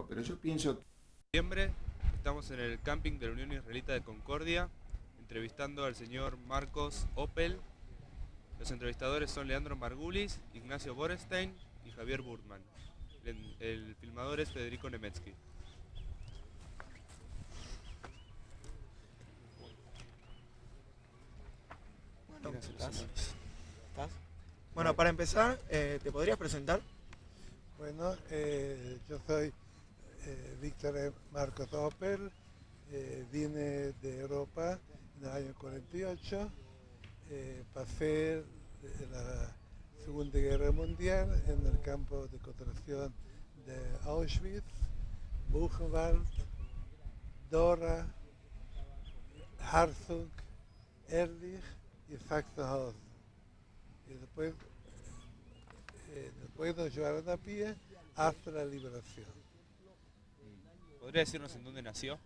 Pero yo pienso, Diciembre, estamos en el camping de la Unión Israelita de Concordia, entrevistando al señor Marcos Opel. Los entrevistadores son Leandro Margulis, Ignacio Borestein y Javier Burtman. El filmador es Federico Nemetsky. Bueno, gracias, ¿estás? señores. ¿Estás? Bueno, para empezar, ¿te podrías presentar? Bueno, yo soy Víctor Marcos Opel, vine de Europa en el año 48, pasé la Segunda Guerra Mundial en el campo de concentración de Auschwitz, Buchenwald, Dora, Herzog, Ehrlich y Sachsenhausen. Y después nos llevaron a pie hasta la liberación. ¿Podría decirnos en dónde nació?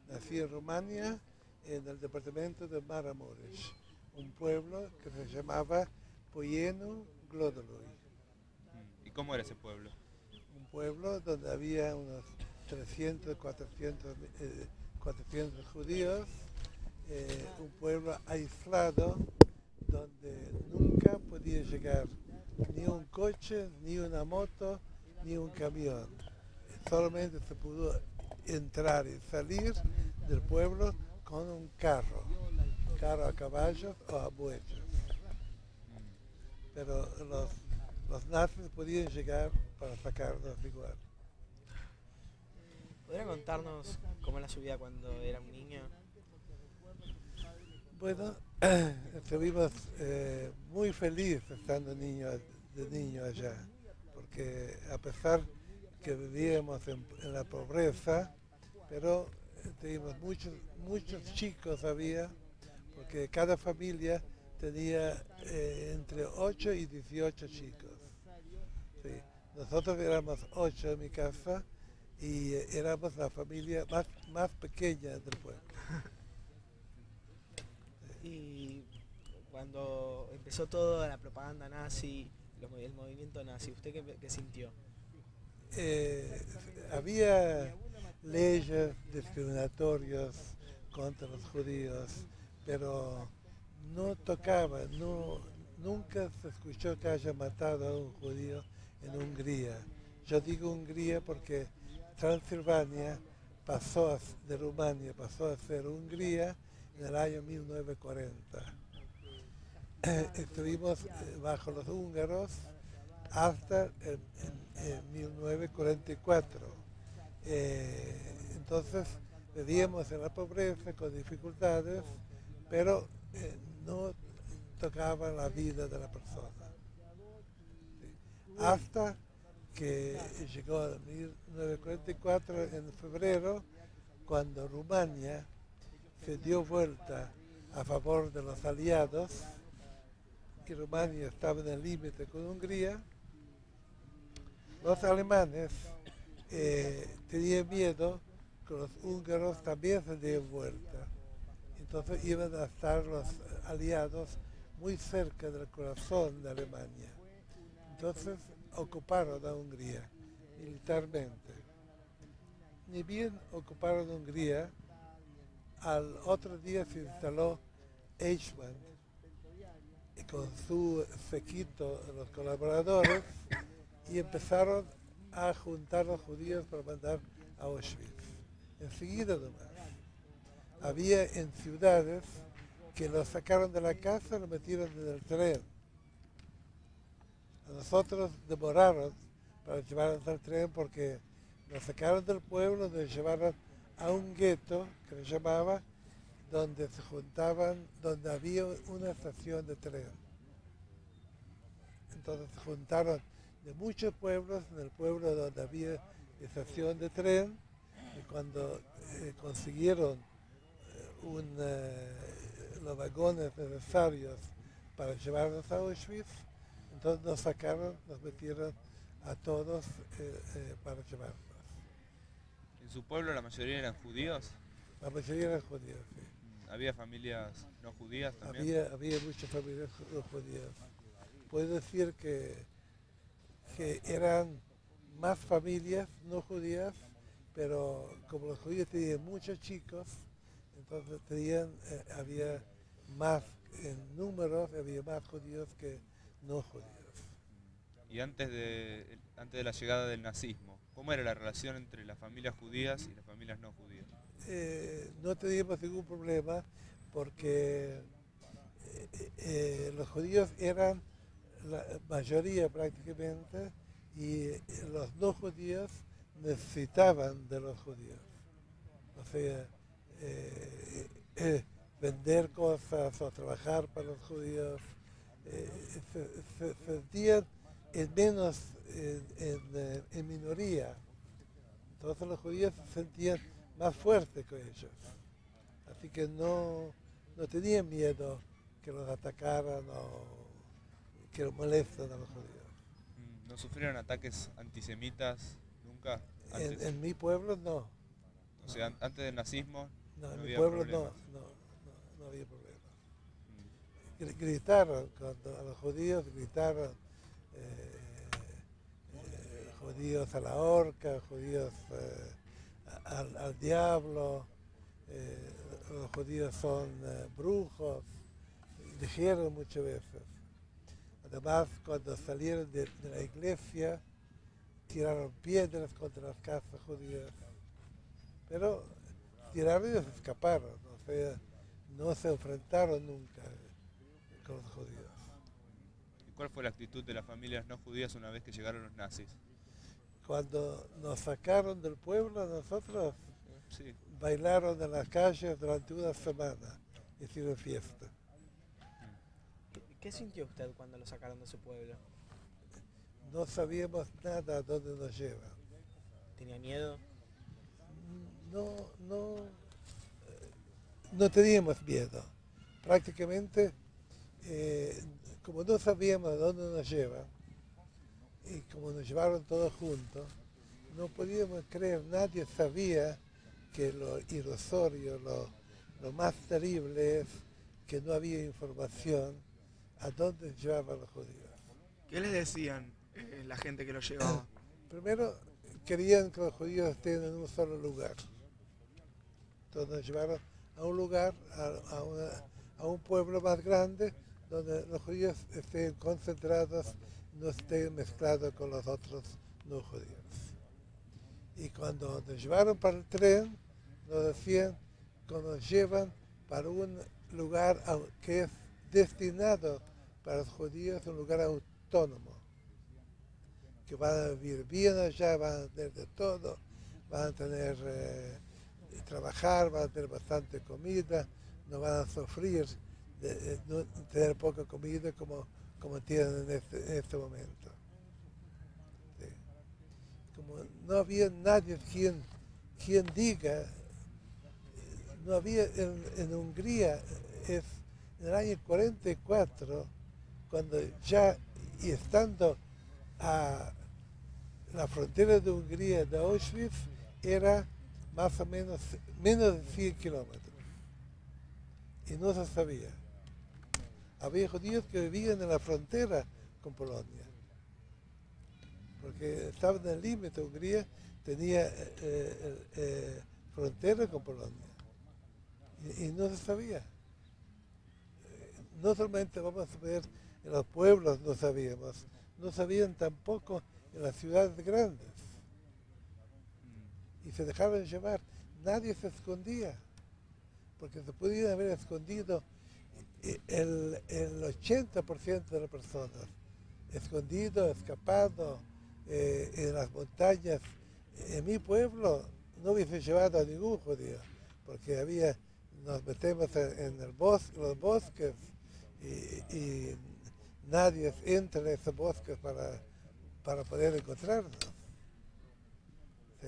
Nací en Rumania, en el departamento de Maramureș, un pueblo que se llamaba Poienu Glodului. ¿Y cómo era ese pueblo? Un pueblo donde había unos 300, 400 judíos, un pueblo aislado donde nunca podía llegar ni un coche, ni una moto, ni un camión. Solamente se pudo entrar y salir del pueblo con un carro a caballos o a bueyes. Pero los nazis podían llegar para sacarnos igual. ¿Podría contarnos cómo era su vida cuando era un niño? Bueno, estuvimos muy felices estando de niño allá, porque a pesar que vivíamos en la pobreza, pero teníamos muchos chicos había, porque cada familia tenía entre 8 y 18 chicos. Sí. Nosotros éramos 8 en mi casa y éramos la familia más pequeña del pueblo. Y cuando empezó toda la propaganda nazi, el movimiento nazi, ¿usted qué sintió? Había leyes discriminatorias contra los judíos, pero no tocaba, nunca se escuchó que haya matado a un judío en Hungría. Yo digo Hungría porque Transilvania de Rumania pasó a ser Hungría en el año 1940. Estuvimos bajo los húngaros hasta en 1944. Entonces vivíamos en la pobreza con dificultades, pero no tocaba la vida de la persona. Sí. Hasta que llegó en 1944 en febrero, cuando Rumania se dio vuelta a favor de los aliados y Rumania estaba en el límite con Hungría. Los alemanes tenían miedo que los húngaros también se dieran vuelta. Entonces iban a estar los aliados muy cerca del corazón de Alemania. Entonces ocuparon a Hungría militarmente. Ni bien ocuparon Hungría, al otro día se instaló Eichmann y con su séquito, los colaboradores, y empezaron a juntar a los judíos para mandar a Auschwitz. Enseguida nomás. Había en ciudades que los sacaron de la casa y los metieron en el tren. A nosotros demoraron para llevarnos al tren porque nos sacaron del pueblo, nos llevaron a un gueto que se llamaba, donde se juntaban, donde había una estación de tren. Entonces se juntaron de muchos pueblos en el pueblo donde había estación de tren, y cuando consiguieron los vagones necesarios para llevarnos a Auschwitz, entonces nos sacaron, nos metieron a todos para llevarnos. ¿En su pueblo la mayoría eran judíos? La mayoría eran judíos, sí. ¿Había familias no judías también? Había muchas familias judías. Puedo decir que eran más familias no judías, pero como los judíos tenían muchos chicos, entonces había más en números, había más judíos que no judíos. Y antes de la llegada del nazismo, ¿cómo era la relación entre las familias judías y las familias no judías? No teníamos ningún problema porque los judíos eran la mayoría prácticamente y los no judíos necesitaban de los judíos. O sea, vender cosas o trabajar para los judíos, se sentían en minoría. Entonces los judíos se sentían más fuertes que ellos. Así que no tenían miedo que los atacaran o que los molesten a los judíos. ¿No sufrieron ataques antisemitas nunca? En mi pueblo no. O sea, antes del nazismo No, no en mi había pueblo problemas. no había problemas. Mm. Gritaron, cuando a los judíos gritaron judíos a la horca, judíos al diablo, los judíos son brujos, dijeron muchas veces. Además, cuando salieron de la iglesia, tiraron piedras contra las casas judías. Pero tiraron y se escaparon, o sea, no se enfrentaron nunca con los judíos. ¿Y cuál fue la actitud de las familias no judías una vez que llegaron los nazis? Cuando nos sacaron del pueblo, nosotros Sí. bailaron en las calles durante una semana, hicieron fiesta. ¿Qué sintió usted cuando lo sacaron de su pueblo? No sabíamos nada a dónde nos lleva. ¿Tenía miedo? No teníamos miedo. Prácticamente, como no sabíamos a dónde nos lleva, y como nos llevaron todos juntos, no podíamos creer, nadie sabía que lo irrisorio, lo más terrible es que no había información a dónde llevaban los judíos. ¿Qué les decían la gente que los llevaba? Primero, querían que los judíos estén en un solo lugar. Entonces nos llevaron a un lugar, a un pueblo más grande, donde los judíos estén concentrados, no estén mezclados con los otros no judíos. Y cuando nos llevaron para el tren, nos decían que nos llevan para un lugar que es destinado para los judíos, un lugar autónomo, que van a vivir bien allá, van a tener de todo, van a tener trabajar, van a tener bastante comida, no van a sufrir de no tener poca comida como tienen en este momento. Sí. Como no había nadie quien diga, no había en Hungría, en el año 44, cuando ya y estando a la frontera de Hungría, de Auschwitz, era más o menos de 100 kilómetros. Y no se sabía. Había judíos que vivían en la frontera con Polonia, porque estaban en el límite. Hungría tenía frontera con Polonia. Y no se sabía. No solamente vamos a ver en los pueblos no sabíamos, no sabían tampoco en las ciudades grandes. Y se dejaban llevar, nadie se escondía, porque se podían haber escondido el 80% de las personas, escondido, escapado en las montañas. En mi pueblo no hubiese llevado a ningún judío, porque nos metemos en los bosques, y nadie entra en esos bosques para poder encontrarnos. Sí.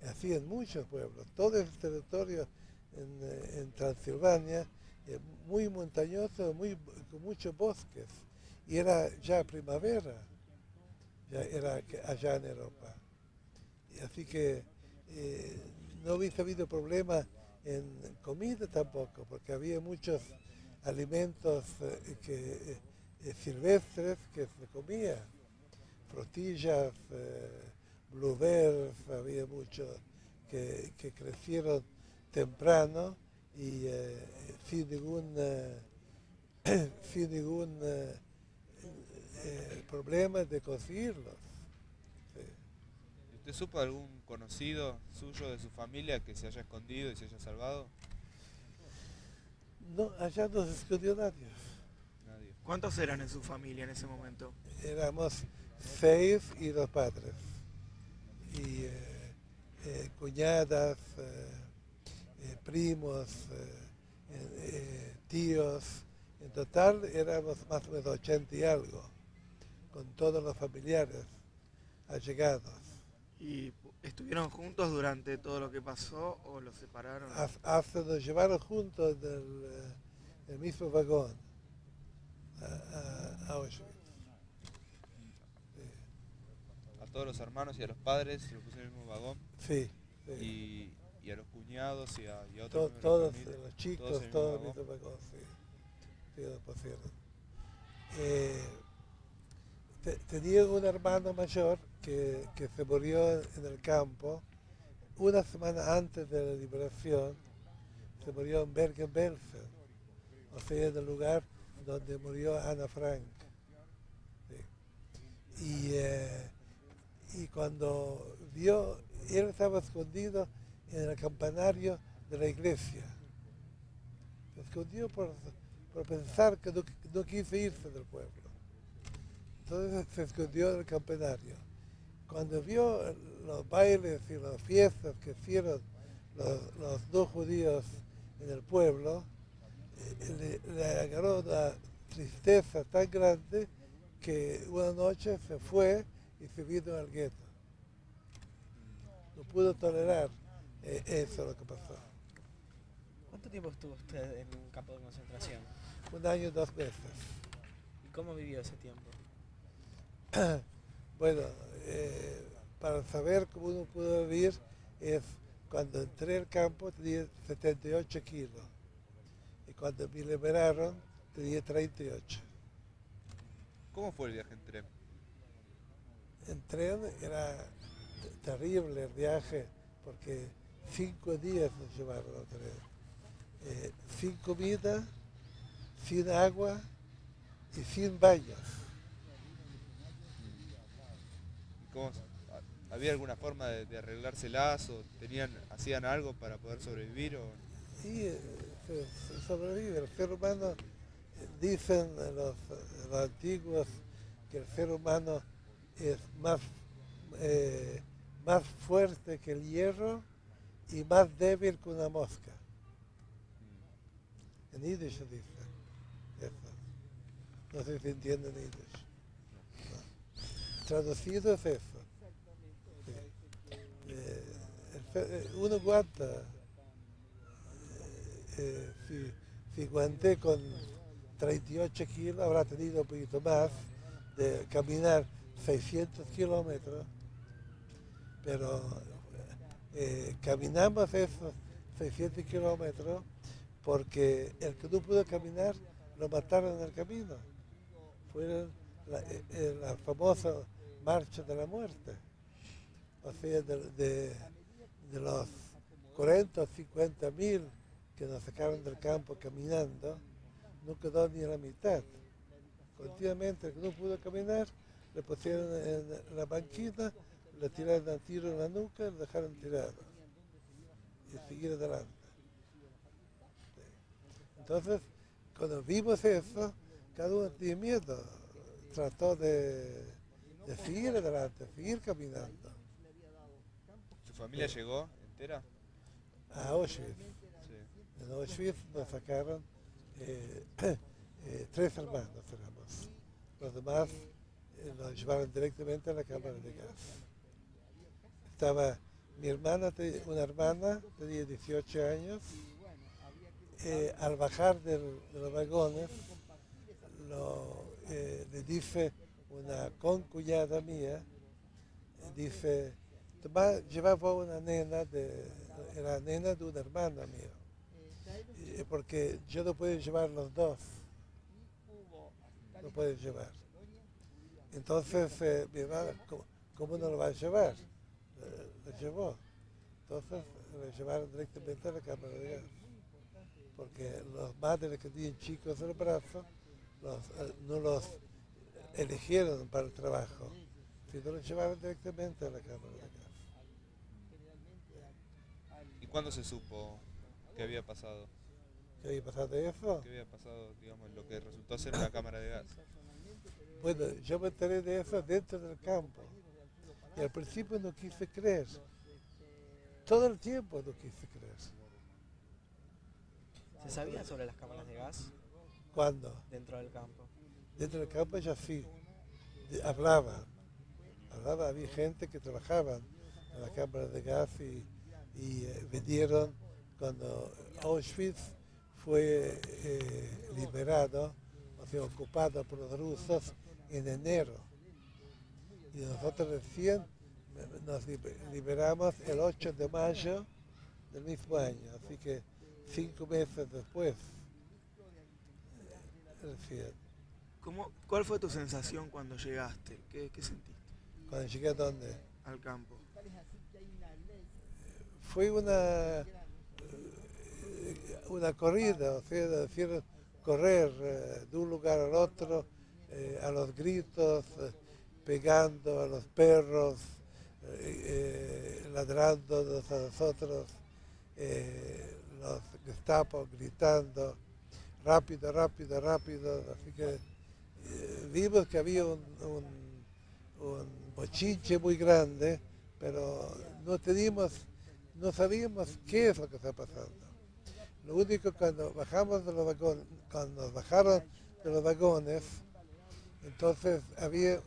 Así en muchos pueblos, todo ese territorio en Transilvania, muy montañoso, con muchos bosques, y era ya primavera, ya era allá en Europa. Y así que no hubiese habido problema en comida tampoco, porque había muchos alimentos silvestres que se comían, frutillas, bluebirds, había muchos que crecieron temprano y sin ningún, sin ningún problema de conseguirlos. Sí. ¿Y usted supo de algún conocido suyo de su familia que se haya escondido y se haya salvado? No, allá no se escondió nadie. Nadie. ¿Cuántos eran en su familia en ese momento? Éramos 6 y los padres. Y cuñadas, primos, tíos. En total éramos más o menos 80 y algo, con todos los familiares allegados. ¿Y estuvieron juntos durante todo lo que pasó o los separaron? Hasta nos llevaron juntos en el mismo vagón a Auschwitz. A todos los hermanos y a los padres se los pusieron en el mismo vagón. Sí, sí. Y a los cuñados y a otros miembros de la Todos familia, los chicos, todos en el todos el mismo mismo vagón, sí. Sí, lo pusieron. Tenía un hermano mayor que se murió en el campo una semana antes de la liberación. Se murió en Bergen-Belsen, o sea, en el lugar donde murió Ana Frank. Sí. Y cuando vio, él estaba escondido en el campanario de la iglesia. Se escondió por pensar que no quiso irse del pueblo. Entonces se escondió en el campanario. Cuando vio los bailes y las fiestas que hicieron los dos judíos en el pueblo, le agarró una tristeza tan grande que una noche se fue y se vino al gueto. No pudo tolerar eso lo que pasó. ¿Cuánto tiempo estuvo usted en un campo de concentración? 1 año, 2 meses. ¿Y cómo vivió ese tiempo? Bueno, para saber cómo uno pudo vivir es cuando entré al campo tenía 78 kilos y cuando me liberaron tenía 38. ¿Cómo fue el viaje en tren? En tren era terrible el viaje porque 5 días nos llevaron al tren. Sin comida, sin agua y sin baños. ¿Había alguna forma de arreglárselas o hacían algo para poder sobrevivir? Sí, se sobrevive. El ser humano, dicen los antiguos que el ser humano es más fuerte que el hierro y más débil que una mosca. En Yiddish se dice eso. No sé si entienden Yiddish. No. Traducido es eso. Uno aguanta. Si aguanté con 38 kilos, habrá tenido un poquito más de caminar 600 kilómetros, pero caminamos esos 600 kilómetros porque el que no pudo caminar lo mataron en el camino. Fue la famosa marcha de la muerte. O sea, de los 40 o 50 mil que nos sacaron del campo caminando, no quedó ni la mitad. Continuamente el que no pudo caminar, le pusieron en la banquina, le tiraron a tiro en la nuca y lo dejaron tirado. Y seguir adelante. Entonces, cuando vimos eso, cada uno tenía miedo. Trató de seguir adelante, seguir caminando. ¿Su familia llegó entera? A Auschwitz. Sí. En Auschwitz nos sacaron 3 hermanos éramos. Los demás nos llevaron directamente a la cámara de gas. Estaba mi hermana, una hermana, tenía 18 años. Al bajar de los vagones, le dice una concuñada mía, dice, llevaba una nena, era nena de una hermana mía, porque yo no puedo llevar los dos, no puedo llevar. Entonces mi hermana, ¿cómo no lo va a llevar? le llevó. Entonces le llevaron directamente a la cámara de gas. Porque los madres que tenían chicos en el brazo no los eligieron para el trabajo, sino los llevaron directamente a la cámara de gas. ¿Y cuándo se supo que había pasado? ¿Qué había pasado de eso? ¿Qué había pasado, digamos, lo que resultó ser una cámara de gas? Bueno, yo me enteré de eso dentro del campo. Y al principio no quise creer. Todo el tiempo no quise creer. ¿Se sabía sobre las cámaras de gas ¿Cuándo? dentro del campo? Dentro del campo ya sí. Hablaba, había gente que trabajaba en la cámara de gas y vinieron cuando Auschwitz fue liberado, o sea, ocupado por los rusos en enero. Y nosotros recién nos liberamos el 8 de mayo del mismo año, así que 5 meses después. Recién. ¿Cuál fue tu sensación cuando llegaste? ¿Qué sentiste Cuando llegué a donde al campo? fue una corrida, o sea, decir, correr de un lugar al otro, a los gritos, pegando a los perros, ladrando a nosotros, los Gestapo gritando, rápido, rápido, rápido, así que vimos que había un bochinche muy grande, pero no sabíamos qué es lo que está pasando. Lo único cuando bajamos de los vagones, cuando nos bajaron de los vagones, entonces había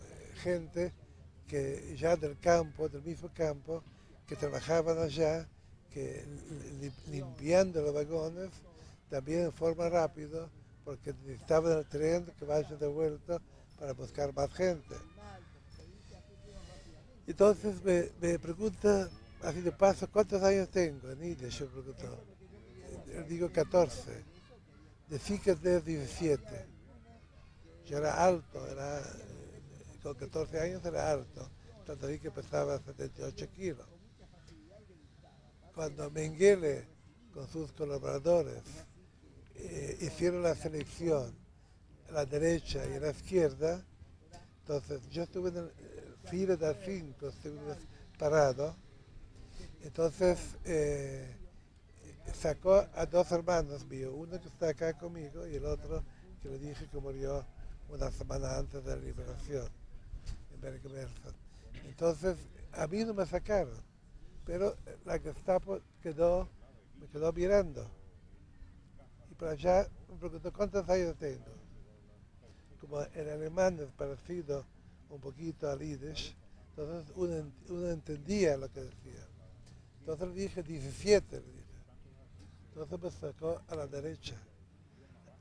gente que ya del mismo campo, que trabajaban allá, que limpiando los vagones, también en forma rápida, porque necesitaban el tren que vaya de vuelta para buscar más gente. Entonces me pregunta, así de paso, ¿cuántos años tengo? Niña, yo pregunto. Digo 14. Decí que de 17. Yo era alto, con 14 años era alto, tanto así que pesaba 78 kilos. Cuando Mengele, con sus colaboradores, hicieron la selección a la derecha y a la izquierda, entonces yo estuve en el fila de 5, estuve parado, entonces sacó a 2 hermanos míos, uno que está acá conmigo y el otro que le dije que murió una semana antes de la liberación en Bergen-Belsen. Entonces a mí no me sacaron, pero la Gestapo me quedó mirando. Y por allá me preguntó cuántos años tengo. Como el alemán es parecido un poquito al yiddish, entonces uno entendía lo que decía. Entonces le dije 17, le dije. Entonces me sacó a la derecha.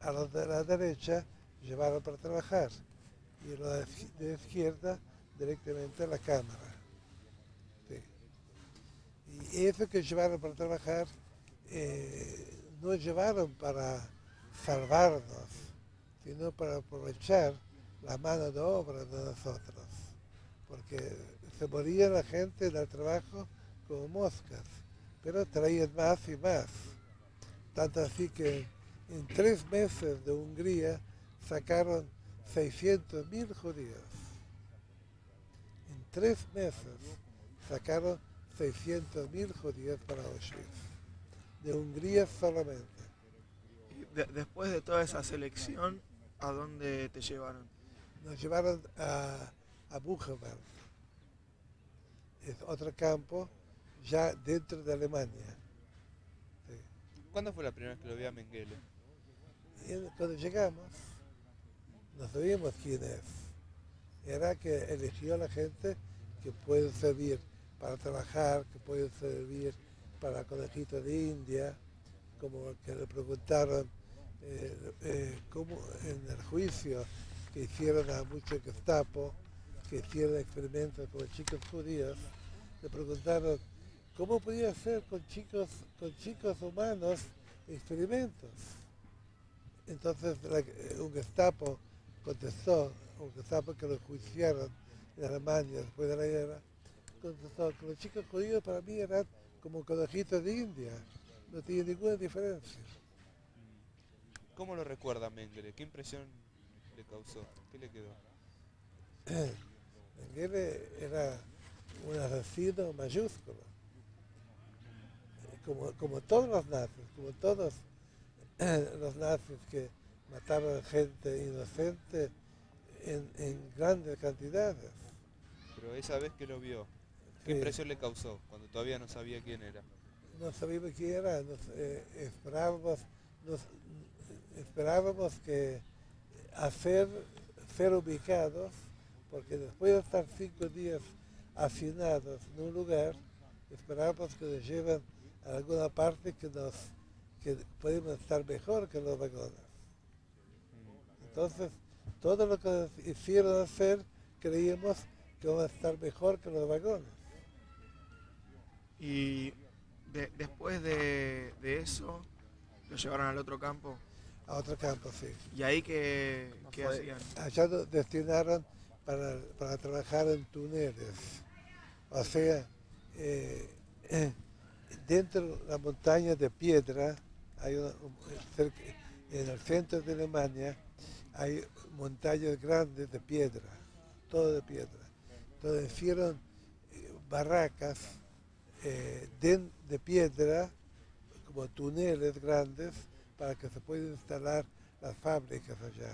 A los de la derecha llevaron para trabajar y a los de izquierda directamente a la cámara. Sí. Y eso que llevaron para trabajar no llevaron para salvarnos, sino para aprovechar la mano de obra de nosotros, porque se moría la gente del trabajo como moscas, pero traían más y más. Tanto así que en 3 meses de Hungría sacaron 600.000 judíos. En 3 meses sacaron 600.000 judíos para Auschwitz. De Hungría solamente. Y después de toda esa selección, ¿a dónde te llevaron? Nos llevaron a Buchenwald. Es otro campo ya dentro de Alemania. Sí. ¿Cuándo fue la primera vez que lo vi a Mengele? Y cuando llegamos, no sabíamos quién es. Era que eligió a la gente que puede servir para trabajar, que puede servir para conejitos de India, como que le preguntaron cómo en el juicio que hicieron a muchos Gestapo, que hicieron experimentos con chicos judíos, le preguntaron cómo podía hacer con chicos humanos experimentos. Entonces un Gestapo contestó, un Gestapo que lo juiciaron en Alemania después de la guerra, con los chicos judíos para mí eran como conejitos de India, no tiene ninguna diferencia. ¿Cómo lo recuerda Mengele? ¿Qué impresión le causó? ¿Qué le quedó? Mengele era un asesino mayúsculo, como todos los nazis, como todos los nazis que mataron gente inocente en grandes cantidades. Pero esa vez que lo vio, ¿qué Sí. impresión le causó cuando todavía no sabía quién era? No sabíamos quién era, esperábamos que ser ubicados, porque después de estar 5 días hacinados en un lugar, esperábamos que nos lleven a alguna parte que podemos estar mejor que los vagones. Entonces, todo lo que nos hicieron hacer, creíamos que vamos a estar mejor que los vagones. Y después de eso, lo llevaron al otro campo. A otro campo, sí. ¿Y ahí qué fue- hacían? Allá nos destinaron para trabajar en túneles. O sea, dentro de la montaña de piedra, en el centro de Alemania, hay montañas grandes de piedra, todo de piedra. Entonces hicieron barracas de piedra, como túneles grandes, para que se puedan instalar las fábricas allá.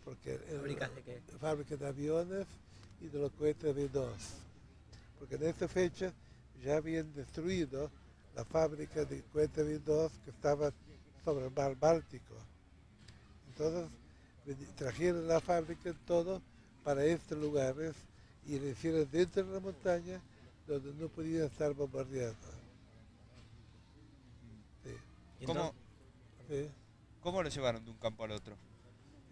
Porque ¿Fábricas de qué? fábricas de aviones y de los cohetes V2. Porque en esta fecha ya habían destruido la fábrica de cohetes V2 que estaba sobre el mar Báltico. Entonces trajeron la fábrica todo para estos lugares y lo hicieron dentro de la montaña donde no podían estar bombardeados. Sí, Y ¿Cómo, sí, ¿Cómo lo llevaron de un campo al otro?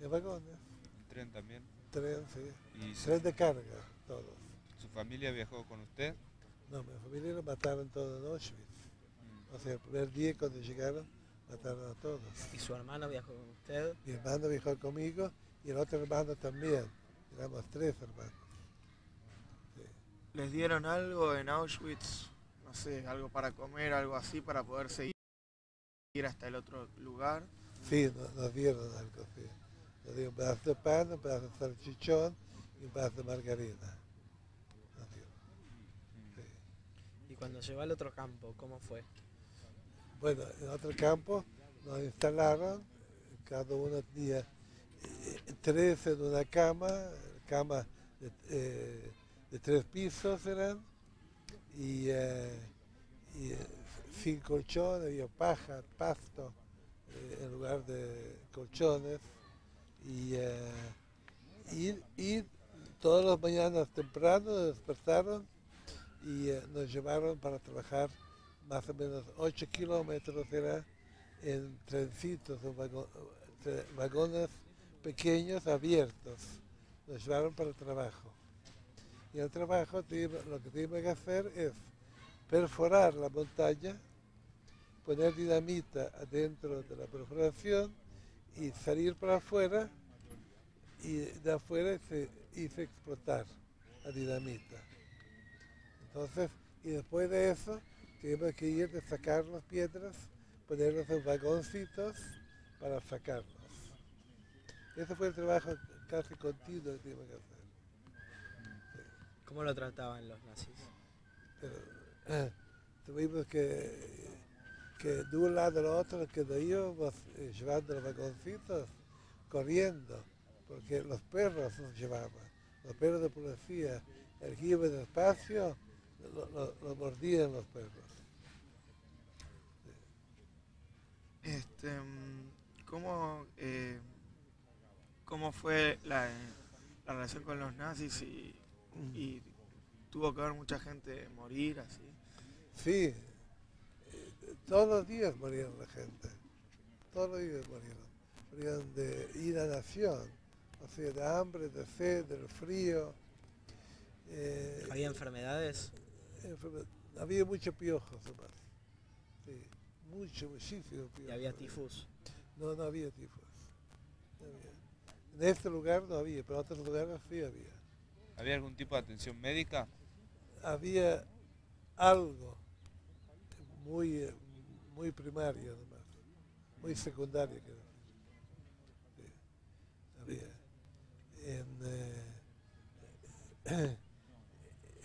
en vagones, ¿En tren también? tren, sí, ¿Y tren de carga, todos. su familia viajó con usted? No, mi familia lo mataron todos en Auschwitz. Mm. O sea, el primer día cuando llegaron, mataron a todos. ¿Y su hermano viajó con usted? Mi hermano viajó conmigo y el otro hermano también. Éramos 3 hermanos. ¿Les dieron algo en Auschwitz? No sé, algo para comer, algo así, para poder seguir hasta el otro lugar. Sí, nos dieron algo, sí. Nos dieron un pedazo de pan, un pedazo de salchichón y un pedazo de margarina. Nos dieron, sí. Y cuando llegó al otro campo, ¿cómo fue? Bueno, en otro campo nos instalaron, cada uno tenía 3 en una cama de 3 pisos eran, y sin colchón, había paja, pasto, en lugar de colchones, y todas las mañanas temprano nos despertaron y nos llevaron para trabajar más o menos 8 kilómetros era en trencitos, vagones pequeños abiertos. Nos llevaron para el trabajo. Y el trabajo lo que teníamos que hacer es perforar la montaña, poner dinamita adentro de la perforación y salir para afuera, y de afuera se hizo explotar la dinamita. Entonces, y después de eso, tuvimos que ir a sacar las piedras, ponerlos en vagoncitos para sacarlos. Ese fue el trabajo casi continuo que tuvimos que hacer. ¿Cómo lo trataban los nazis? Pero tuvimos que de un lado al otro, que nos íbamos llevando los vagoncitos, corriendo, porque los perros nos llevaban, los perros de policía, el que iba despacio, lo mordían los perros. ¿Cómo fue la relación con los nazis y tuvo que haber mucha gente morir así? Sí, todos los días morían la gente, todos los días morían de inhalación, o sea, de hambre, de sed, del frío. ¿Había enfermedades? Había muchos piojos, además. Sí, muchísimos piojos. ¿Y había tifus? No había tifus. No había. En este lugar no había, pero en otros lugares sí había. ¿Había algún tipo de atención médica? había algo muy, muy primario además, muy secundario, quiero decir. Sí, había.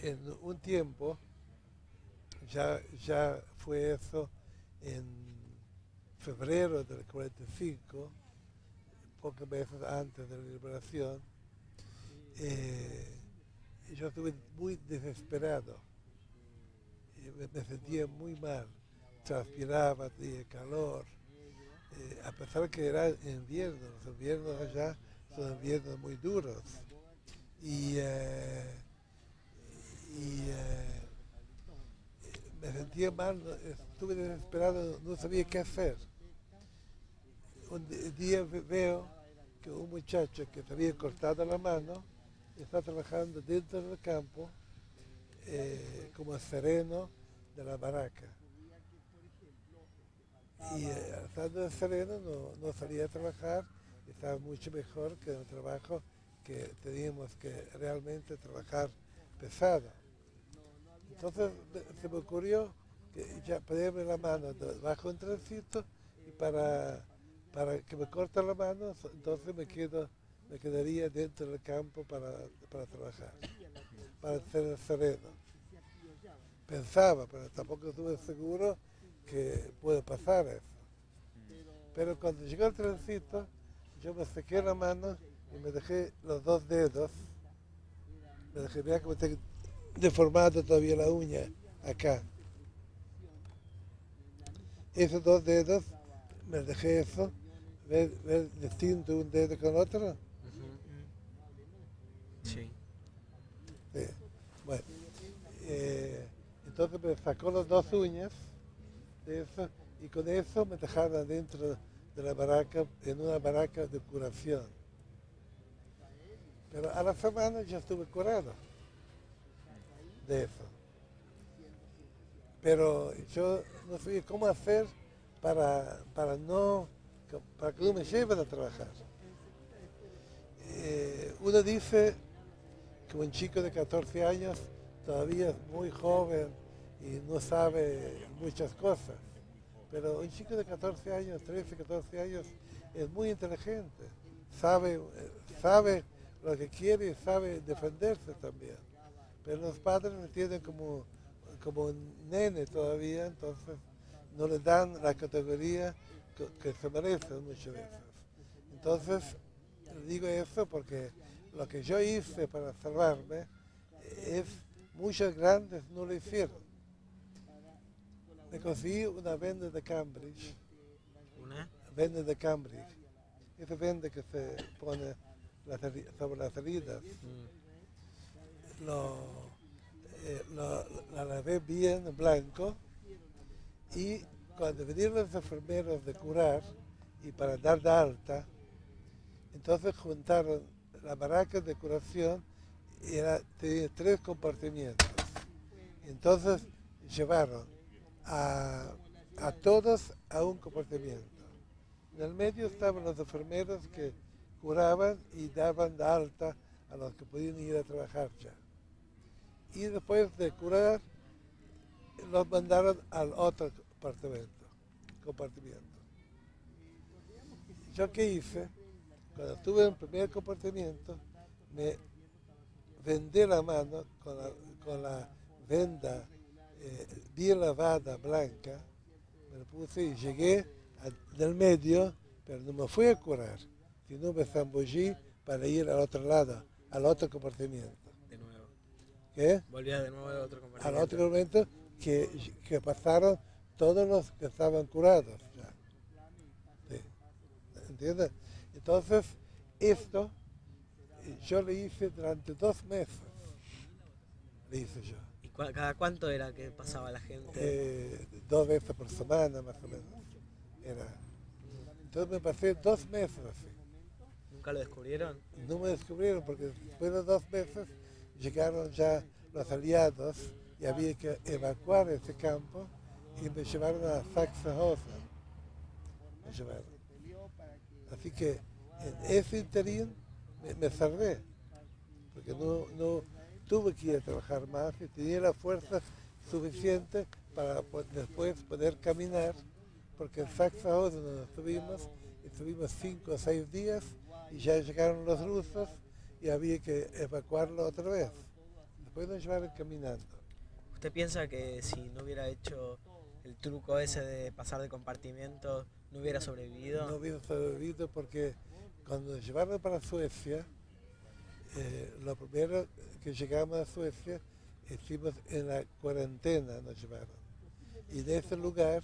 En un tiempo, ya fue eso en febrero del 45, pocos meses antes de la liberación, yo estuve muy desesperado, me sentía muy mal, transpiraba, tenía calor, a pesar que era invierno, los inviernos allá son inviernos muy duros. Me sentía mal, estuve desesperado, no sabía qué hacer. Un día veo que un muchacho que se había cortado la mano está trabajando dentro del campo como sereno de la baraca. Y estando de sereno no salía a trabajar, estaba mucho mejor que el trabajo que teníamos que realmente trabajar pesado. Entonces se me ocurrió que ya ponerme la mano bajo un trencito y para que me corte la mano, entonces me quedaría dentro del campo para trabajar, para ser sereno. Pensaba, pero tampoco estuve seguro que puede pasar eso. Pero cuando llegó el trencito, yo me sequé la mano y me dejé los dos dedos, mira que me tengo deformado todavía la uña acá. Esos dos dedos, me dejé eso, ver distinto un dedo con otro. Sí. Sí. Bueno, entonces me sacó las dos uñas de eso y con eso me dejaron dentro de la baraca, en una baraca de curación. Pero a la semana ya estuve curado de eso. Pero yo no sabía cómo hacer para que no me lleven a trabajar. Uno dice que un chico de 14 años todavía es muy joven y no sabe muchas cosas. Pero un chico de 14 años, 13, 14 años, es muy inteligente, sabe lo que quiere y sabe defenderse también. Pero los padres le tienen como un nene todavía, entonces no le dan la categoría que se merece muchas veces. Entonces, digo eso porque lo que yo hice para salvarme muchos grandes no lo hicieron. Me conseguí una venda de Cambridge. ¿Una? Venda de Cambridge. Esa venda que se pone sobre las heridas. La lavé bien en blanco y cuando vinieron los enfermeros de curar y para dar de alta, entonces juntaron la baraca de curación y tenía 3 compartimientos. Entonces llevaron a todos a un compartimiento. En el medio estaban los enfermeros que curaban y daban de alta a los que podían ir a trabajar ya. Y después de curar, los mandaron al otro compartimiento. ¿Yo qué hice? Cuando estuve en el primer compartimiento, me vendé la mano con la venda bien lavada, blanca, me la puse y llegué del medio, pero no me fui a curar, sino me zambullí para ir al otro lado, al otro compartimiento. De nuevo. ¿Qué? Volvía de nuevo al otro Al compartimiento. otro momento que pasaron todos los que estaban curados. Ya. Sí. ¿Entiendes? Entonces, esto yo lo hice durante 2 meses. Lo hice yo. ¿Y cada cuánto era que pasaba la gente? 2 veces por semana, más o menos. Entonces me pasé 2 meses así. ¿Nunca lo descubrieron? No me descubrieron porque después de 2 meses llegaron ya los aliados y había que evacuar ese campo y me llevaron a Sachsenhausen. Me llevaron. Así que en ese interín me salvé, porque tuve que ir a trabajar más y tenía la fuerza suficiente para después poder caminar, porque en Sachsenhausen donde estuvimos 5 o 6 días y ya llegaron los rusos y había que evacuarlo otra vez. Después nos llevaron caminando. ¿Usted piensa que si no hubiera hecho el truco ese de pasar de compartimiento, no hubiera sobrevivido? No hubiera sobrevivido porque cuando nos llevaron para Suecia, lo primero que llegamos a Suecia, estuvimos en la cuarentena, nos llevaron. Y de ese lugar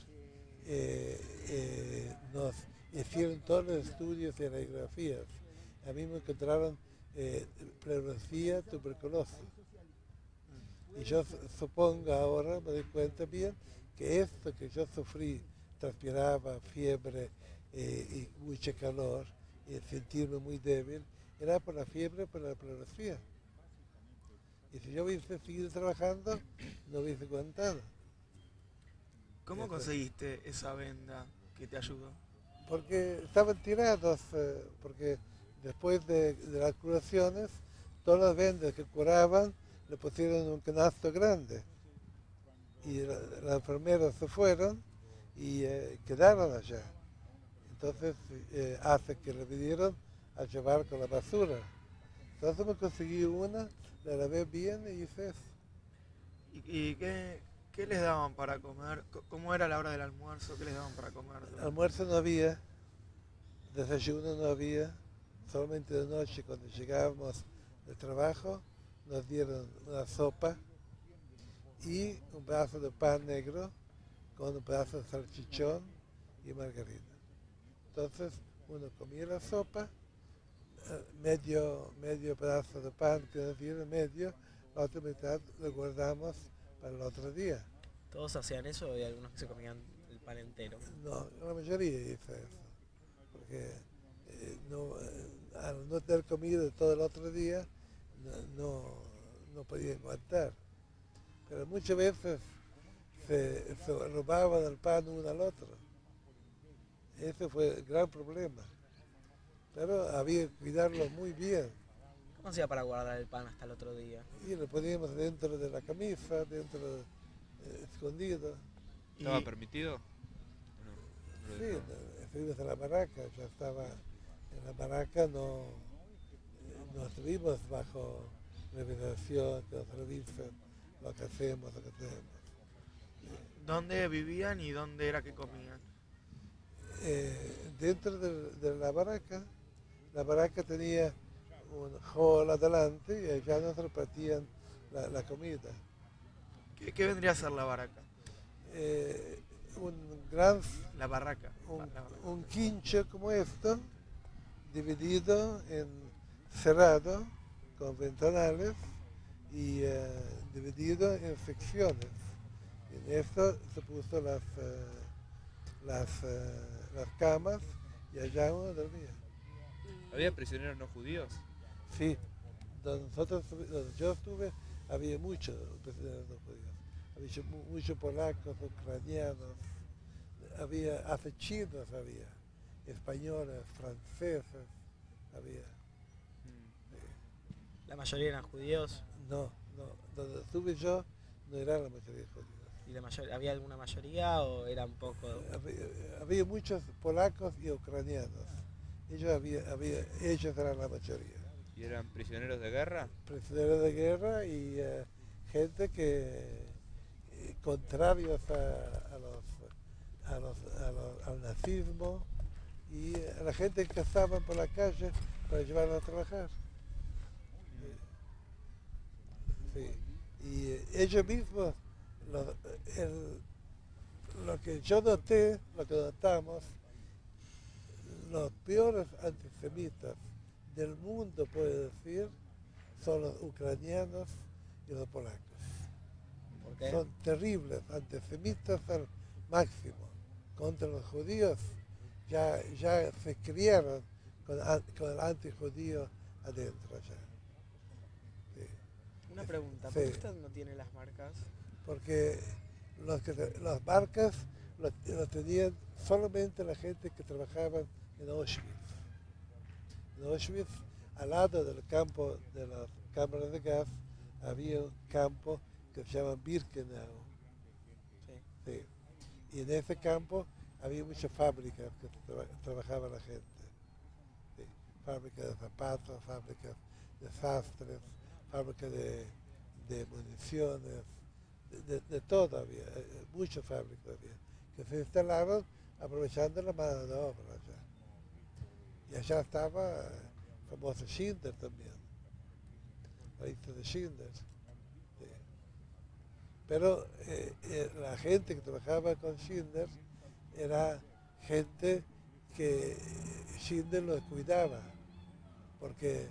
nos hicieron todos los estudios y radiografías. A mí me encontraron pleurología, tuberculosis. Y yo supongo ahora, me doy cuenta bien, que esto que yo sufrí, transpiraba, fiebre y mucho calor, y sentirme muy débil, era por la fiebre, por la pleurología. Y si yo hubiese seguido trabajando, no hubiese aguantado. ¿Cómo conseguiste esa venda que te ayudó? Porque estaban tirados, porque después de las curaciones, todas las vendas que curaban le pusieron en un canasto grande. Y las enfermeras se fueron y quedaron allá. Entonces hace que le pidieron a llevar con la basura. Entonces me conseguí una, la lavé bien y hice eso. ¿Y qué les daban para comer? ¿Cómo era la hora del almuerzo? ¿Qué les daban para comer? Almuerzo no había, desayuno no había, solamente de noche cuando llegábamos del trabajo nos dieron una sopa y un pedazo de pan negro con un pedazo de salchichón y margarina. Entonces uno comía la sopa, medio pedazo de pan que nos dieron, medio, la otra mitad lo guardamos para el otro día. ¿Todos hacían eso o hay algunos que se comían el pan entero? No, la mayoría hizo eso, porque al no tener comido todo el otro día, no podían aguantar. Pero muchas veces se robaban el pan uno al otro. Ese fue el gran problema. Pero había que cuidarlo muy bien. ¿Cómo hacía para guardar el pan hasta el otro día? Y lo poníamos dentro de la camisa, escondido. ¿Estaba permitido? No, Sí, estuvimos en la baraca, ya estaba en la baraca, no estuvimos bajo revelación, que nos revisen lo que hacemos, lo que tenemos. ¿Dónde vivían y dónde era que comían? Dentro de la baraca tenía un hall adelante y allá nos repartían la comida. ¿Qué vendría a ser la baraca? Un gran, La barraca. un quincho como esto, dividido cerrado, con ventanales y dividido en secciones. En esto se puso las camas y allá uno dormía. ¿Había prisioneros no judíos? Sí, donde yo estuve había muchos prisioneros no judíos. Había muchos polacos, ucranianos, hasta chinos había, españoles, franceses había. ¿La mayoría eran judíos? No, donde estuve yo no era la mayoría judíos. ¿Y había alguna mayoría o era un poco...? Había muchos polacos y ucranianos. Ellos eran la mayoría. ¿Y eran prisioneros de guerra? Prisioneros de guerra y gente que contrarios al nazismo y a la gente que cazaban por la calle para llevarlos a trabajar. Sí. Y ellos mismos, lo que yo noté, lo que notamos, los peores antisemitas del mundo, puedo decir, son los ucranianos y los polacos. ¿Por qué? Son terribles, antisemitas al máximo. Contra los judíos ya se criaron con el antijudío adentro ya. Sí. Una pregunta, Sí. ¿por qué usted no tiene las marcas? Porque las marcas lo tenían solamente la gente que trabajaba en Auschwitz. En Auschwitz, al lado del campo de las cámaras de gas, había un campo que se llama Birkenau. Sí. Sí. Y en ese campo había muchas fábricas que trabajaba la gente. Sí. Fábricas de zapatos, fábricas de sastres, fábricas de municiones, de todo había, muchas fábricas había, que se instalaron aprovechando la mano de obra allá. Y allá estaba el famoso Schindler también, la lista de Schindler. Sí. Pero la gente que trabajaba con Schindler era gente que Schindler los cuidaba, porque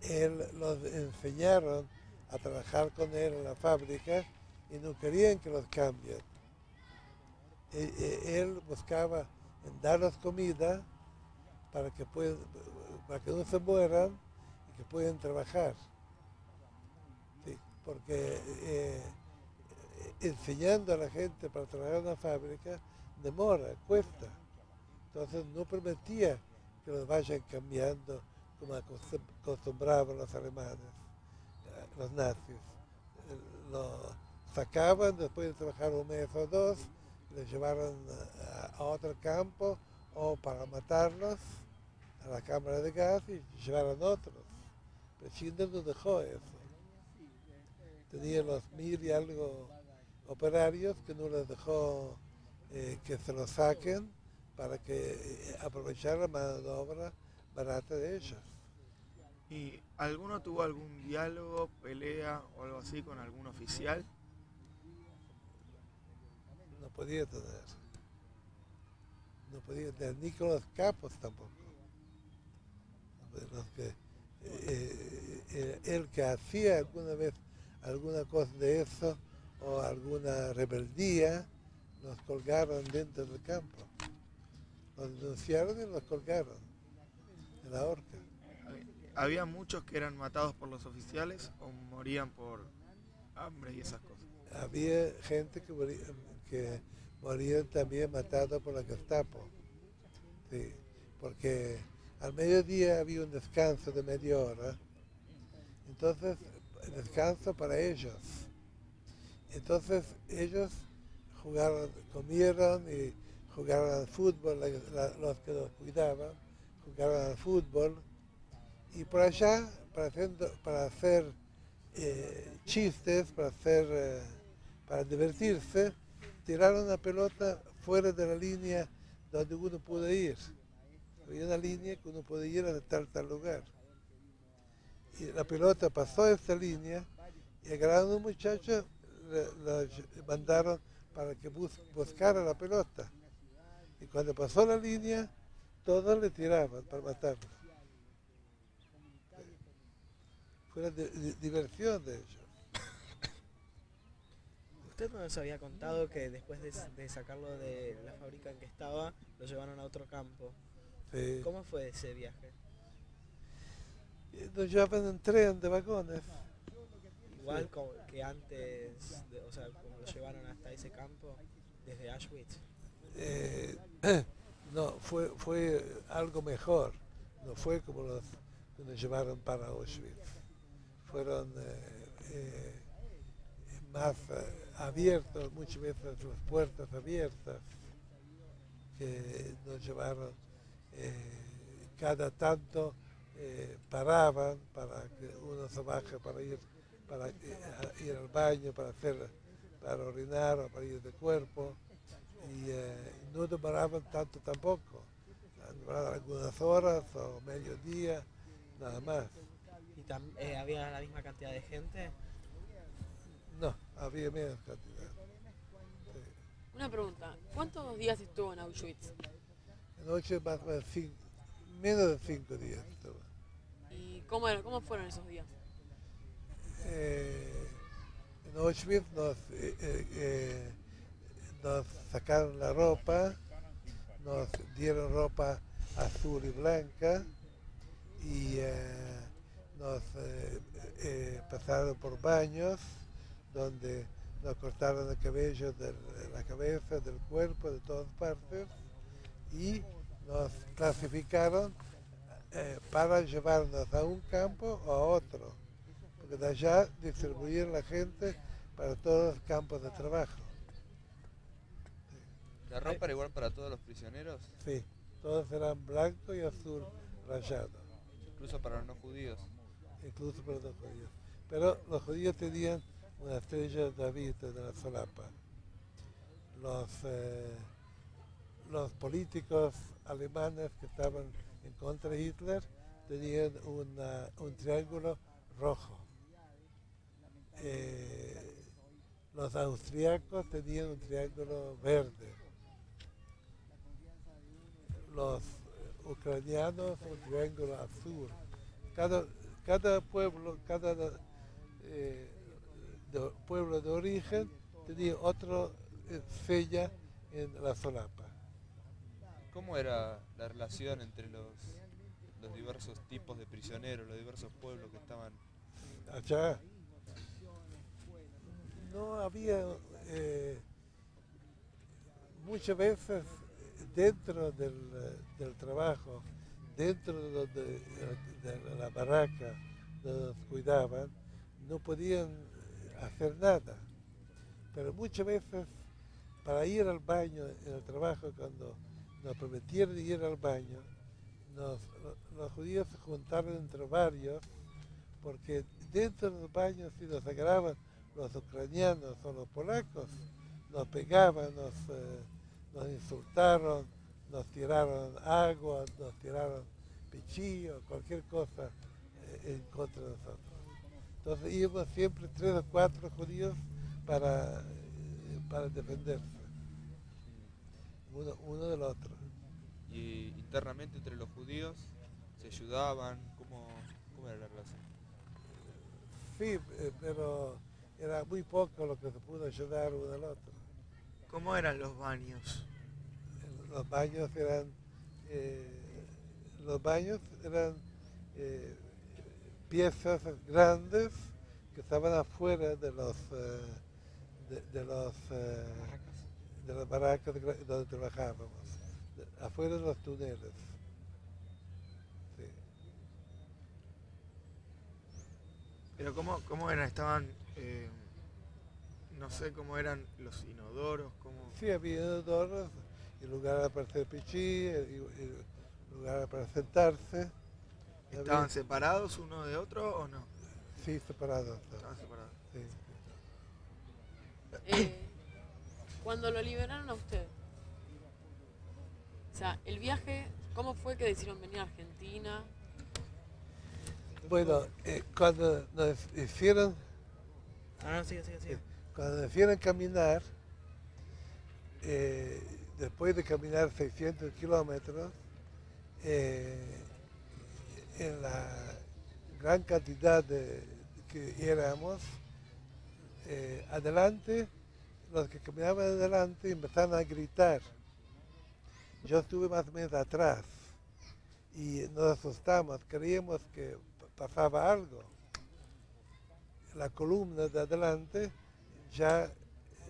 él los enseñaron a trabajar con él en la fábrica y no querían que los cambien. Él buscaba en darles comida para que no se mueran y que puedan trabajar. Sí, porque enseñando a la gente para trabajar en una fábrica demora, cuesta. Entonces no permitía que los vayan cambiando como acostumbraban los alemanes, los nazis. Los sacaban después de trabajar un mes o dos, los llevaron a otro campo o para matarlos a la cámara de gas y llevaron otros. Pero Schindler no dejó eso. Tenía los 1000 y algo operarios que no les dejó que se los saquen para que aprovechar la mano de obra barata de ellos. ¿Y alguno tuvo algún diálogo, pelea o algo así con algún oficial? No podía tener. No podía tener, ni con los capos tampoco. El que hacía alguna vez alguna cosa de eso o alguna rebeldía, los colgaron dentro del campo. Los denunciaron y los colgaron en la horca. ¿Había muchos que eran matados por los oficiales o morían por hambre y esas cosas? Había gente que morían también matados por la Gestapo. Sí, porque al mediodía había un descanso de media hora, entonces descanso para ellos. Entonces ellos comieron y jugaron al fútbol, los que los cuidaban, jugaron al fútbol, y por allá, para hacer chistes, para divertirse, tiraron la pelota fuera de la línea donde uno puede ir. Había una línea que uno puede ir a tal lugar. Y la pelota pasó esta línea y agarraron a un muchacho, lo mandaron para que buscara la pelota. Y cuando pasó la línea, todos le tiraban para matarlo. Fue una diversión de ellos. Usted nos había contado que después de sacarlo de la fábrica en que estaba, lo llevaron a otro campo. Sí. ¿Cómo fue ese viaje? Nos llevaban en tren de vagones. Igual que antes, o sea, como lo llevaron hasta ese campo, desde Auschwitz. No, fue algo mejor. No fue como los que nos llevaron para Auschwitz. Fueron más abiertos, muchas veces las puertas abiertas, que nos llevaron cada tanto, paraban para que uno se baje para ir al baño, para orinar o para ir de cuerpo, y no demoraban tanto tampoco, demoraban algunas horas o mediodía, nada más. ¿Y había la misma cantidad de gente? No, había menos cantidad. Sí. Una pregunta, ¿cuántos días estuvo en Auschwitz? Noche más o menos menos de 5 días estuvo. ¿Y cómo fueron esos días? En Auschwitz nos sacaron la ropa, nos dieron ropa azul y blanca y nos pasaron por baños donde nos cortaron el cabello de la cabeza, del cuerpo, de todas partes, y nos clasificaron para llevarnos a un campo o a otro. porque de allá distribuían la gente para todos los campos de trabajo. ¿La ropa era igual para todos los prisioneros? Sí, todos eran blanco y azul rayado, Incluso para los no judíos. incluso para los judíos. Pero los judíos tenían una estrella de David en la solapa. Los políticos alemanes que estaban en contra de Hitler tenían un triángulo rojo. Los austriacos tenían un triángulo verde. Los ucranianos un triángulo azul. Cada pueblo, pueblo de origen tenía otro sella en la solapa. ¿Cómo era la relación entre los diversos tipos de prisioneros, los diversos pueblos que estaban? Allá no había muchas veces dentro del trabajo, dentro de la barraca donde nos cuidaban, no podían hacer nada. Pero muchas veces para ir al baño en el trabajo, cuando nos permitieron ir al baño, los judíos se juntaron entre varios, porque dentro de los baños, si nos agarraban los ucranianos o los polacos, nos pegaban, nos insultaron, nos tiraron agua, nos tiraron pichillo, cualquier cosa en contra de nosotros. Entonces íbamos siempre 3 o 4 judíos para defenderse, uno del otro. Y internamente entre los judíos se ayudaban, ¿cómo era la relación? Sí, pero era muy poco lo que se pudo ayudar uno al otro. ¿Cómo eran los baños? Los baños eran piezas grandes que estaban afuera de las barracas donde trabajábamos, afuera de los túneles. Sí. Pero ¿cómo eran? Estaban, no sé cómo eran los inodoros, cómo... Sí, había inodoros, y lugar para hacer pichí, y lugar para sentarse. ¿Estaban separados uno de otro o no? Sí, separados. Estaban separados. Sí. Cuando lo liberaron a usted, o sea, el viaje, ¿cómo fue que decidieron venir a Argentina? Bueno, cuando nos hicieron Sigue. cuando nos hicieron caminar, después de caminar 600 kilómetros, en la gran cantidad que éramos, adelante, los que caminaban adelante empezaron a gritar. Yo estuve más o menos atrás y nos asustamos, creíamos que pasaba algo. La columna de adelante ya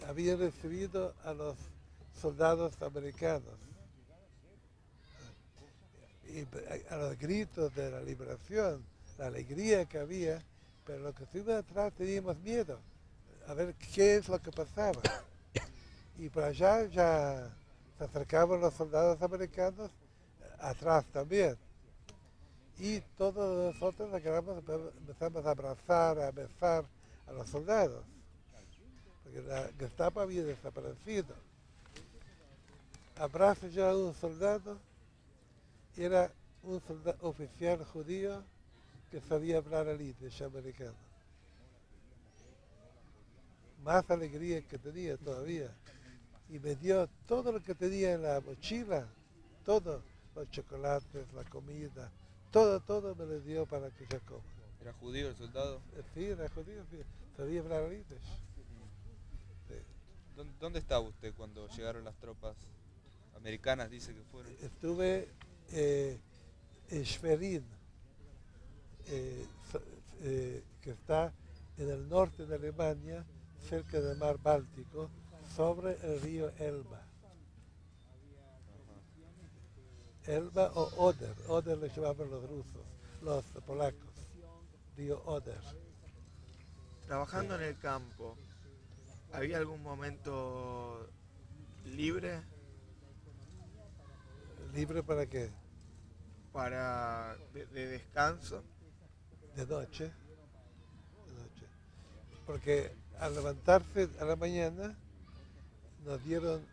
había recibido a los soldados americanos. Y a los gritos de la liberación, la alegría que había, pero los que estuvimos atrás teníamos miedo a ver qué es lo que pasaba. Y por allá ya se acercaban los soldados americanos, atrás también. Y todos nosotros empezamos a abrazar, a besar a los soldados, porque la Gestapo había desaparecido. Abrazo yo a un soldado, era un oficial judío que sabía hablar el yiddish americano. Más alegría que tenía todavía. Y me dio todo lo que tenía en la mochila, todo, los chocolates, la comida, todo me lo dio para que yo coma. ¿Era judío el soldado? Sí, era judío, sí, sabía hablar el yiddish. Sí. ¿Dónde estaba usted cuando llegaron las tropas americanas, dice que fueron? Estuve en Schwerin, que está en el norte de Alemania, cerca del mar Báltico, sobre el río Elba. Elba o Oder le llamaban los rusos, los polacos, río Oder. Trabajando en el campo, ¿había algún momento libre ¿Libre para qué? de descanso? De noche. De noche. Porque al levantarse a la mañana nos dieron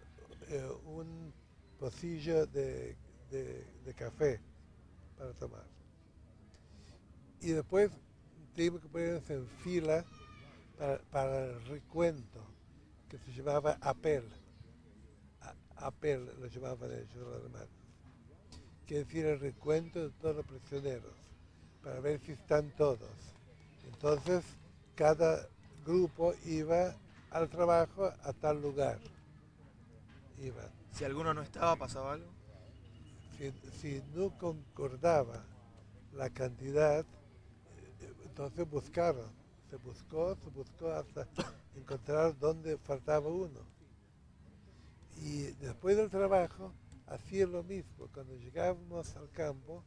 un pocillo de café para tomar. Y después tuvimos que ponernos en fila para el recuento, que se llamaba apel. Apel lo llamaban ellos los alemanes. Que decir el recuento de todos los prisioneros, para ver si están todos. Entonces, cada grupo iba al trabajo a tal lugar. Iban. Si alguno no estaba, ¿pasaba algo? Si no concordaba la cantidad, entonces buscaron. Se buscó hasta encontrar dónde faltaba uno. Y después del trabajo hacían lo mismo. Cuando llegábamos al campo,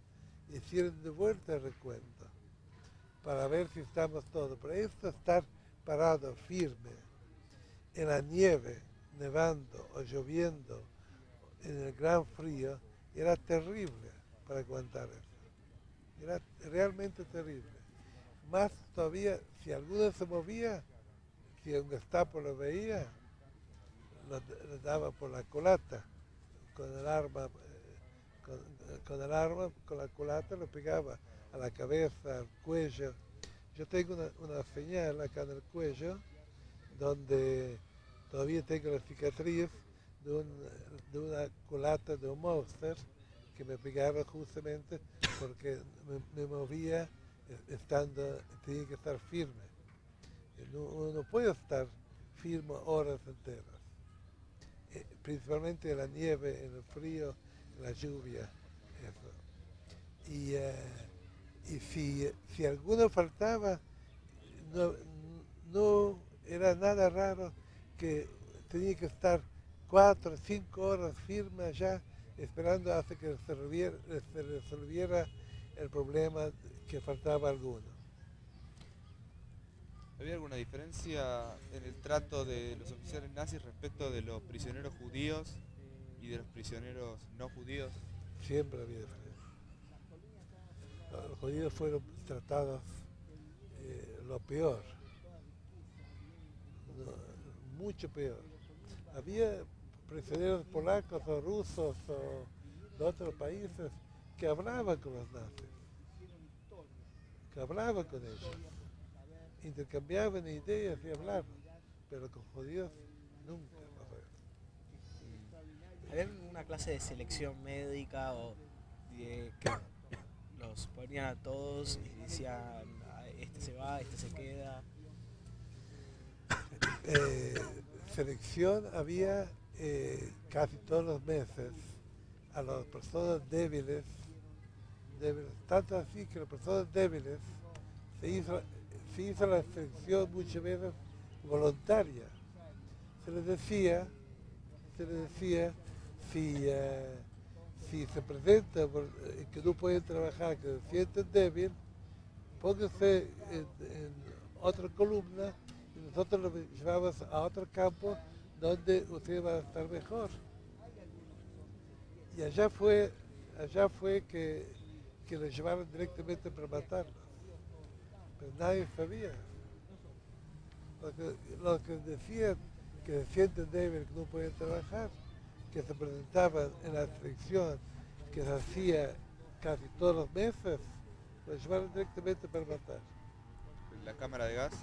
hicieron de vuelta el recuento para ver si estamos todos. Pero esto, estar parado firme en la nieve, nevando o lloviendo, en el gran frío, era terrible para aguantar eso. Era realmente terrible. Más todavía, si alguno se movía, si un Gestapo lo veía, lo daba por la culata, con el arma, con la culata lo pegaba a la cabeza, al cuello. Yo tengo una señal acá en el cuello, donde todavía tengo la cicatriz de una culata de un monster que me pegaba justamente porque me movía tenía que estar firme. Uno no puede estar firme horas enteras, principalmente en la nieve, en el frío, en la lluvia. Eso. Y si alguno faltaba, no era nada raro que tenía que estar 4 o 5 horas firme allá, esperando hasta que se resolviera el problema que faltaba alguno. ¿Había alguna diferencia en el trato de los oficiales nazis respecto de los prisioneros judíos y de los prisioneros no judíos? Siempre había diferencia. Los judíos fueron tratados lo peor, mucho peor. Había prisioneros polacos o rusos o de otros países que hablaban con los nazis, que hablaban con ellos, intercambiaban ideas y hablaban, pero con judíos nunca pasó eso. ¿Había una clase de selección médica o que los ponían a todos y decían, este se va, este se queda? Selección había casi todos los meses a las personas débiles, tanto así que las personas débiles se hizo la selección muchas veces voluntaria. Se les decía si se presenta que no pueden trabajar, que se sienten débil, pónganse en otra columna y nosotros lo llevamos a otro campo donde usted va a estar mejor. Y allá fue que lo llevaron directamente para matarlos. Pero nadie sabía. Los que decían que se sienten débiles, que no pueden trabajar, que se presentaban en la selección que se hacía casi todos los meses, los llevaron directamente para matar. ¿La cámara de gas?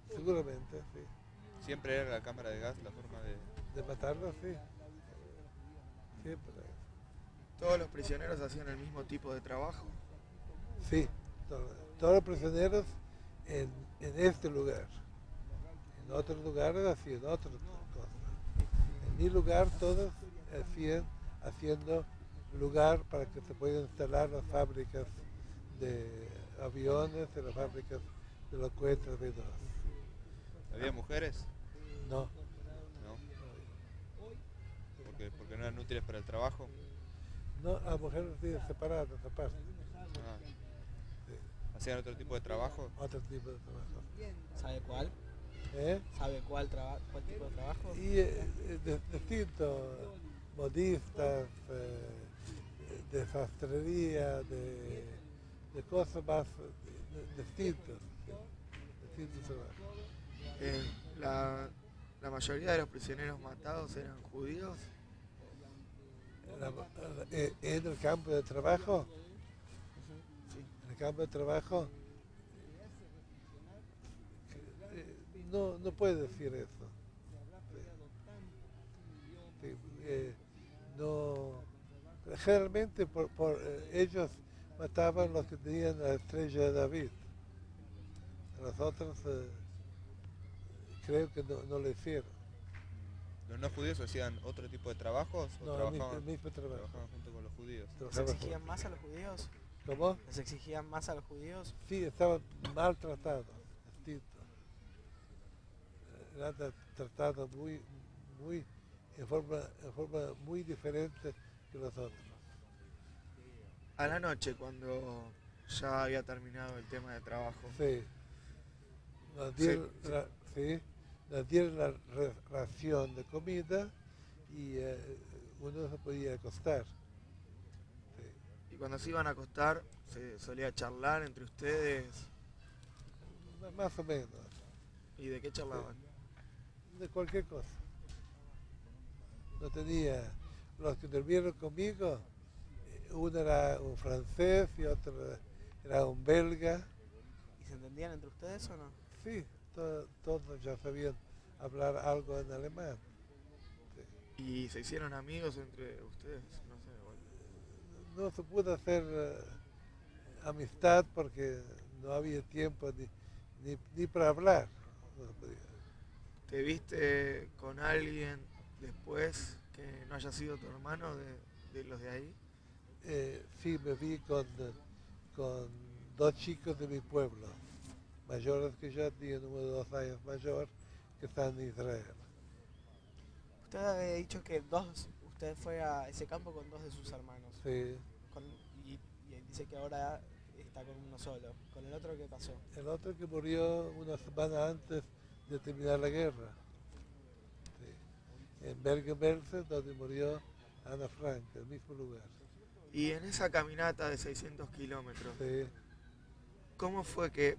Seguramente, sí. ¿Siempre era la cámara de gas la forma de...? De matarlos, sí. Siempre. ¿Todos los prisioneros hacían el mismo tipo de trabajo? Sí, todos los prisioneros en este lugar. En otros lugares hacían otras cosas. En mi lugar todos haciendo lugar para que se puedan instalar las fábricas de aviones, de las fábricas de los cohetes B-2. ¿Había mujeres? No. ¿No? ¿Porque no eran útiles para el trabajo? No, las mujeres viven separadas aparte. Ah. Sí. ¿Hacían otro tipo de trabajo? otro tipo de trabajo. ¿Sabe cuál? ¿Eh? ¿Sabe cuál tipo de trabajo? Y distintos, modistas, de sastrería, de cosas más distintas, ¿sí? Distintos trabajos. La mayoría de los prisioneros matados eran judíos. En el campo de trabajo, Sí. en el campo de trabajo, no puede decir eso. Sí, no, generalmente ellos mataban los que tenían la estrella de David. A los otros creo que no lo hicieron. ¿Los no judíos hacían otro tipo de trabajos o No, el trabajaban, mismo trabajo. trabajaban junto con los judíos? ¿Les Trabajaban exigían juntos. más a los judíos? ¿Cómo? ¿Les exigían más a los judíos? Sí, estaban maltratados, distintos. Eran tratados en forma muy diferente que los otros. A la noche, cuando ya había terminado el tema de trabajo. Sí. Nos dieron, nos dieron la ración de comida y uno se podía acostar. Sí. Y cuando se iban a acostar, se solía charlar entre ustedes. Más o menos, ¿Y de qué charlaban? de cualquier cosa. No tenía, los que durmieron conmigo, uno era un francés y otro era un belga. ¿Y se entendían entre ustedes o no? Sí, todos ya sabían hablar algo en alemán. ¿Y se hicieron amigos entre ustedes? No sé, bueno. No se pudo hacer amistad porque no había tiempo ni para hablar. No se podía. ¿Te viste con alguien después que no haya sido tu hermano de los de ahí? Sí, me vi con dos chicos de mi pueblo, mayores que yo, tienen uno de 2 años mayor, que están en Israel. Usted había dicho que usted fue a ese campo con 2 de sus hermanos. Sí. Y dice que ahora está con uno solo. ¿Con el otro qué pasó? El otro que murió una semana antes de terminar la guerra. Sí. En Bergen-Belsen, donde murió Ana Frank, el mismo lugar. Y en esa caminata de 600 kilómetros, Sí.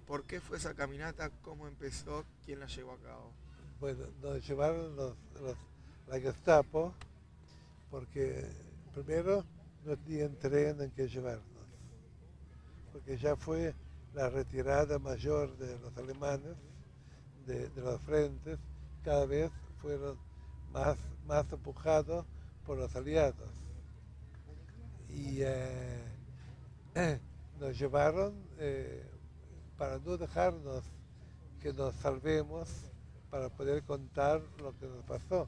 ¿por qué fue esa caminata? ¿Cómo empezó? ¿Quién la llevó a cabo? Bueno, nos llevaron la Gestapo porque primero no tenían tren en que llevarnos, porque ya fue la retirada mayor de los alemanes de los frentes, cada vez fueron más empujados por los aliados. Y nos llevaron para no dejarnos que nos salvemos, para poder contar lo que nos pasó.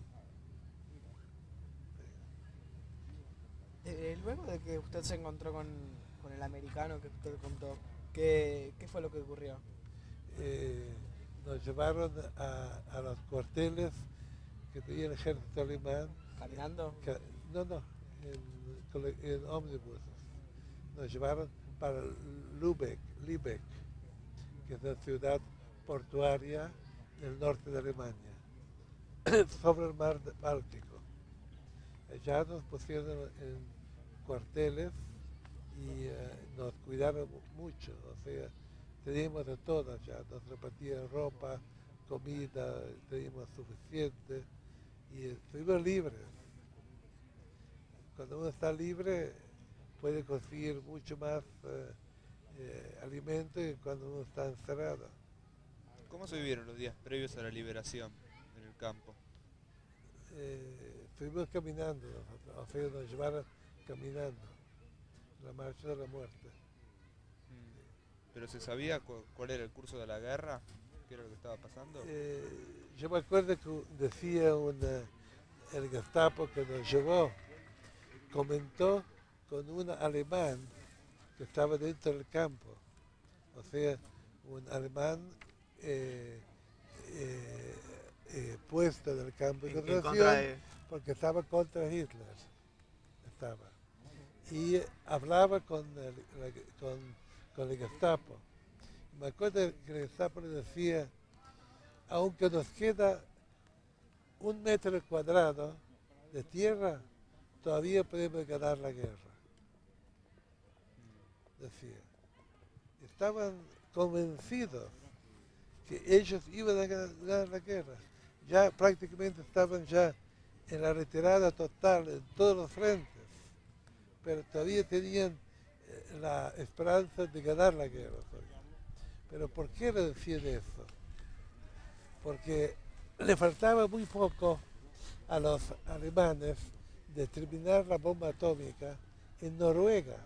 Luego de que usted se encontró con el americano que usted contó, ¿qué fue lo que ocurrió? Nos llevaron a los cuarteles que tenía el ejército alemán. ¿Caminando? No, en ómnibuses. Nos llevaron para Lübeck, que es una ciudad portuaria del norte de Alemania, sobre el mar Báltico. Allá nos pusieron en cuarteles y nos cuidaron mucho, o sea, teníamos de todo allá, nos repartían ropa, comida, teníamos suficiente y estuvimos libres. Cuando uno está libre puede conseguir mucho más alimento que cuando uno está encerrado. ¿Cómo se vivieron los días previos a la liberación en el campo? Estuvimos caminando, o sea, nos llevaron caminando, la marcha de la muerte. ¿Pero se sabía cuál era el curso de la guerra? ¿Qué era lo que estaba pasando? Yo me acuerdo que decía el Gestapo que nos llevó, comentó con un alemán que estaba dentro del campo, o sea, un alemán puesto en el campo de En concentración, contra de... porque estaba contra Hitler. Y hablaba con el Gestapo Me acuerdo que el Gestapo le decía, aunque nos queda 1 metro cuadrado de tierra, todavía podemos ganar la guerra, decía. Estaban convencidos que ellos iban a ganar la guerra. Ya prácticamente estaban ya en la retirada total en todos los frentes, pero todavía tenían la esperanza de ganar la guerra. Pero ¿por qué le decían eso? Porque le faltaba muy poco a los alemanes de terminar la bomba atómica en Noruega.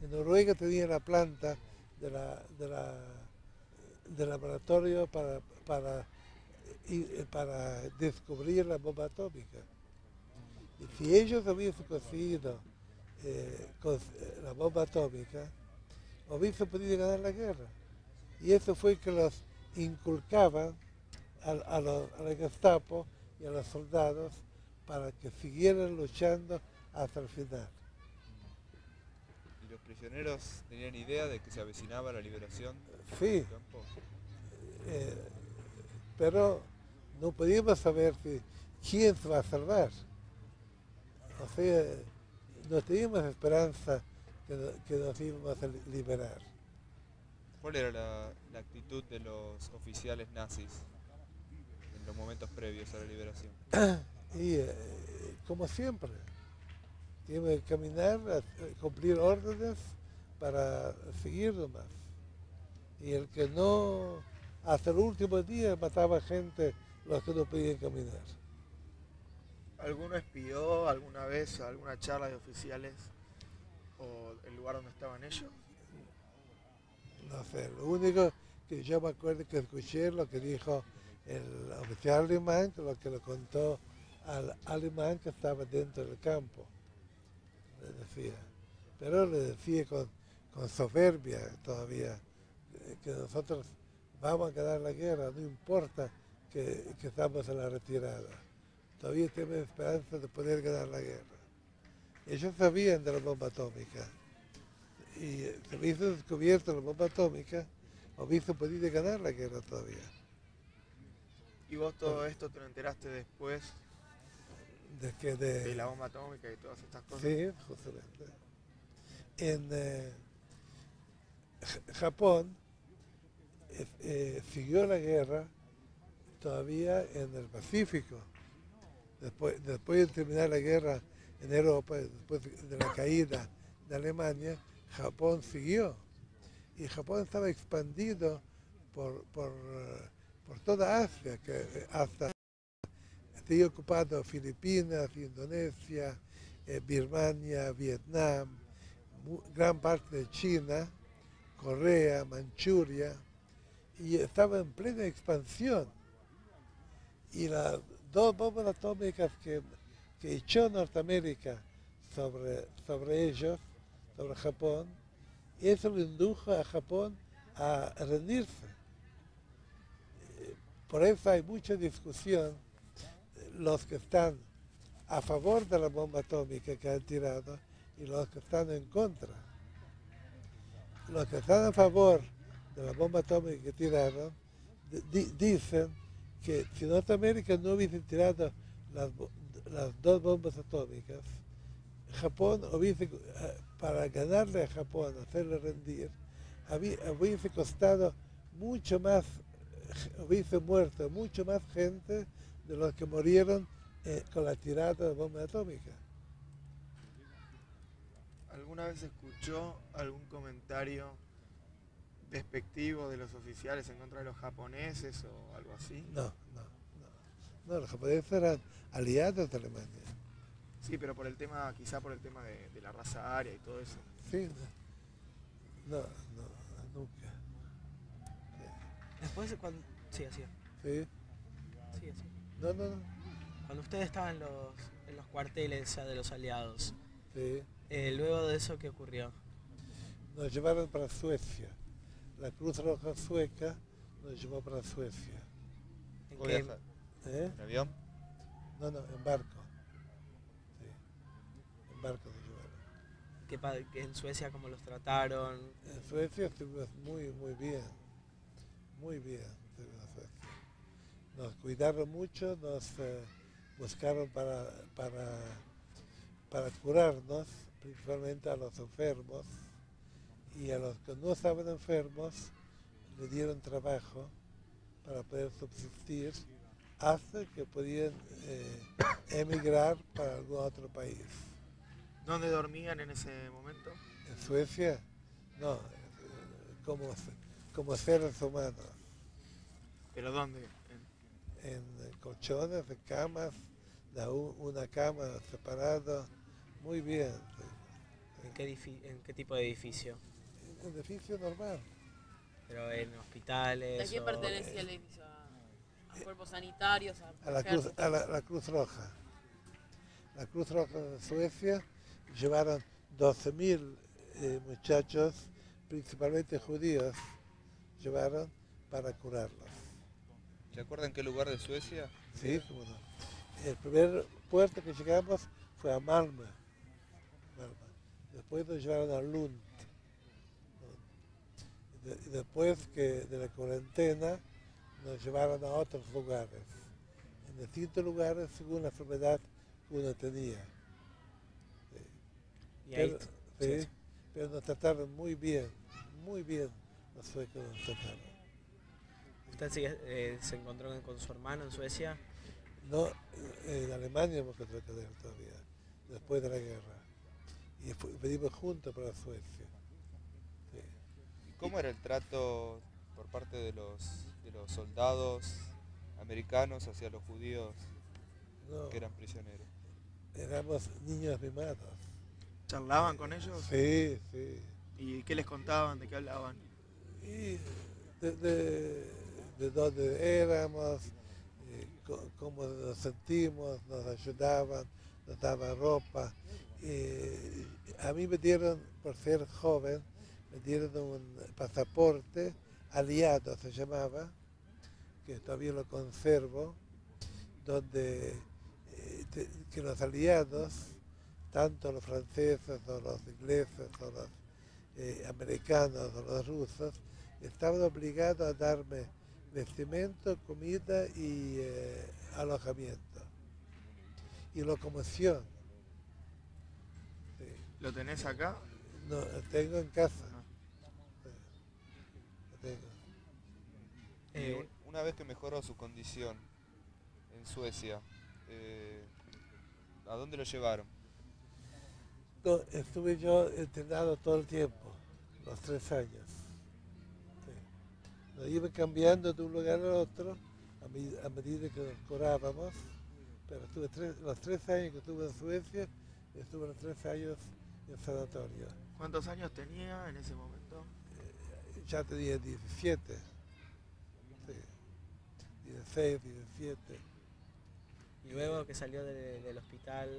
En Noruega tenía la planta del laboratorio para descubrir la bomba atómica. Y si ellos hubiesen conseguido la bomba atómica, hubiesen podido ganar la guerra. Y eso fue que los inculcaban a la Gestapo y a los soldados para que siguieran luchando hasta el final. ¿Y los prisioneros tenían idea de que se avecinaba la liberación Sí, del campo? pero no podíamos saber quién se va a salvar. O sea, no teníamos esperanza que nos íbamos a liberar. ¿Cuál era la actitud de los oficiales nazis en los momentos previos a la liberación? Y como siempre, teníamos que caminar, cumplir órdenes para seguir nomás. Y el que no, hasta el último día mataba gente los que no podían caminar. ¿Alguno espió alguna vez alguna charla de oficiales o el lugar donde estaban ellos? No sé, lo único que yo me acuerdo que escuché lo que dijo el oficial alemán, lo que le contó al alemán que estaba dentro del campo, le decía. Pero le decía con soberbia todavía que nosotros vamos a ganar la guerra, no importa que estamos en la retirada. Todavía tenemos esperanza de poder ganar la guerra. Ellos sabían de la bomba atómica. Y si hubiese descubierto la bomba atómica, hubiese podido ganar la guerra todavía. ¿Y vos todo esto te lo enteraste después de la bomba atómica y todas estas cosas? Sí, justamente. En Japón siguió la guerra todavía en el Pacífico. Después de terminar la guerra en Europa, después de la caída de Alemania, Japón siguió. Y Japón estaba expandido por toda Asia, que hasta tenía ocupado Filipinas, Indonesia, Birmania, Vietnam, gran parte de China, Corea, Manchuria, y estaba en plena expansión. Y las 2 bombas atómicas que echó Norteamérica sobre ellos, sobre Japón, eso lo indujo a Japón a rendirse. Por eso hay mucha discusión, los que están a favor de la bomba atómica que han tirado y los que están en contra. Los que están a favor de la bomba atómica que tiraron dicen que si Norteamérica no hubiese tirado las 2 bombas atómicas, Japón para ganarle a Japón, hacerle rendir, hubiese costado mucho más, hubiese muerto mucho más gente de los que murieron con la tirada de bomba atómica. ¿Alguna vez escuchó algún comentario despectivo de los oficiales en contra de los japoneses o algo así? No, los japoneses eran aliados de Alemania. Sí, pero quizá por el tema de la raza aria y todo eso. Sí, no, nunca. Después, cuando... Sí, así es. Sí, Sí, así. no. Cuando ustedes estaban en los cuarteles ya de los aliados, Sí. luego de eso, ¿qué ocurrió? Nos llevaron para Suecia. La Cruz Roja Sueca nos llevó para Suecia. ¿En ¿Cómo qué? viajar? ¿En avión? No, en barco. Sí, en barco nos llevaron. que en Suecia cómo los trataron. En Suecia estuvimos muy bien, muy bien. Estuvimos en Suecia. Nos cuidaron mucho, nos buscaron para curarnos, principalmente a los enfermos, y a los que no estaban enfermos le dieron trabajo para poder subsistir hasta que podían emigrar para algún otro país. ¿Dónde dormían en ese momento? En Suecia, no, como seres humanos, ¿Pero dónde? en colchones, en camas, una cama separada, muy bien. ¿En qué tipo de edificio? Un edificio normal. Pero en hospitales. ¿A quién pertenecía el edificio? ¿A cuerpos sanitarios? A la Cruz Roja. La Cruz Roja de Suecia llevaron 12.000 muchachos, principalmente judíos, llevaron para curarlos. ¿Se acuerdan qué lugar de Suecia? Sí, cómo no. El primer puerto que llegamos fue a Malmö. Después nos llevaron a Lund. Y después de la cuarentena nos llevaron a otros lugares. En distintos lugares según la enfermedad que uno tenía. Y ahí, Pero nos trataron muy bien los suecos nos trataron. ¿Usted se encontró con su hermano en Suecia? No, en Alemania hemos encontrado con él todavía, después de la guerra. Y venimos juntos para Suecia. Sí. ¿Y cómo era el trato por parte de los soldados americanos hacia los judíos No, que eran prisioneros? éramos niños mimados. ¿Charlaban con ellos? Sí. ¿Y qué les contaban? ¿De qué hablaban? Y de dónde éramos, cómo nos sentimos, nos ayudaban, nos daban ropa. A mí me dieron, por ser joven, me dieron un pasaporte aliado, se llamaba, que todavía lo conservo, donde que los aliados, tanto los franceses o los ingleses o los americanos o los rusos, estaban obligados a darme vestimento, comida y alojamiento y locomoción. Sí. ¿Lo tenés acá? No, lo tengo en casa. Sí, lo tengo. Y una vez que mejoró su condición en Suecia, ¿a dónde lo llevaron? No, estuve yo internado todo el tiempo, los 3 años. Sí. Nos iba cambiando de un lugar al otro a medida que nos curábamos, pero los 3 años que estuve en Suecia, estuve los 3 años en sanatorio. ¿Cuántos años tenía en ese momento? Ya tenía 17, sí. 16, 17. Y luego que salió del hospital,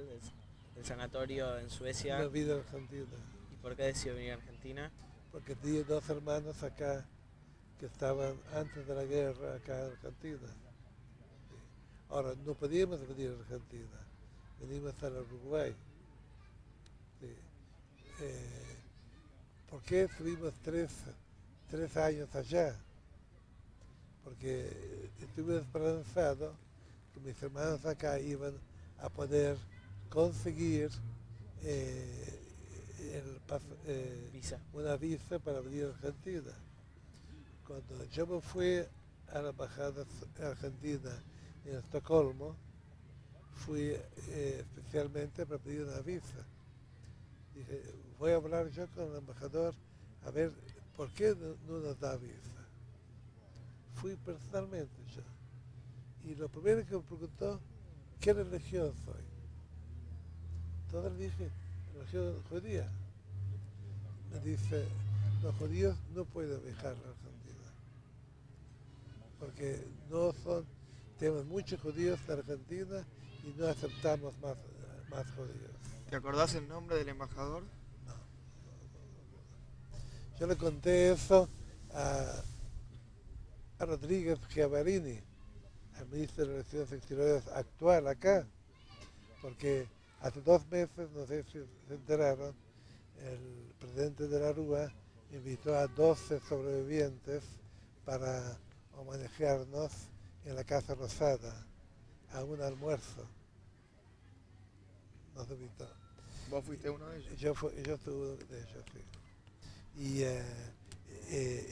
del sanatorio en Suecia, Una vida en Argentina. ¿y por qué decidió venir a Argentina? Porque tenía 2 hermanos acá que estaban antes de la guerra acá en Argentina. Sí. Ahora, no podíamos venir a Argentina, venimos a Uruguay. Sí. ¿Por qué estuvimos 3 años allá? Porque estuve esperanzado que mis hermanos acá iban a poder conseguir una visa para venir a Argentina. Cuando yo me fui a la embajada argentina en Estocolmo, fui especialmente para pedir una visa. Dije, voy a hablar yo con el embajador a ver por qué no nos da visa. Fui personalmente yo. Y lo primero que me preguntó, ¿qué religión soy? Entonces le dije, religión judía. Me dice, los judíos no pueden viajar a Argentina. Porque tenemos muchos judíos en Argentina y no aceptamos más judíos. ¿Te acordás el nombre del embajador? No. Yo le conté eso a Rodríguez Giavarini, al ministro de Relaciones Exteriores actual acá, porque hace 2 meses, no sé si se enteraron, el presidente de la Rúa invitó a 12 sobrevivientes para homenajearnos en la Casa Rosada a un almuerzo. Nos invitó. ¿Vos fuiste uno de ellos? Yo fui uno de ellos, sí. Y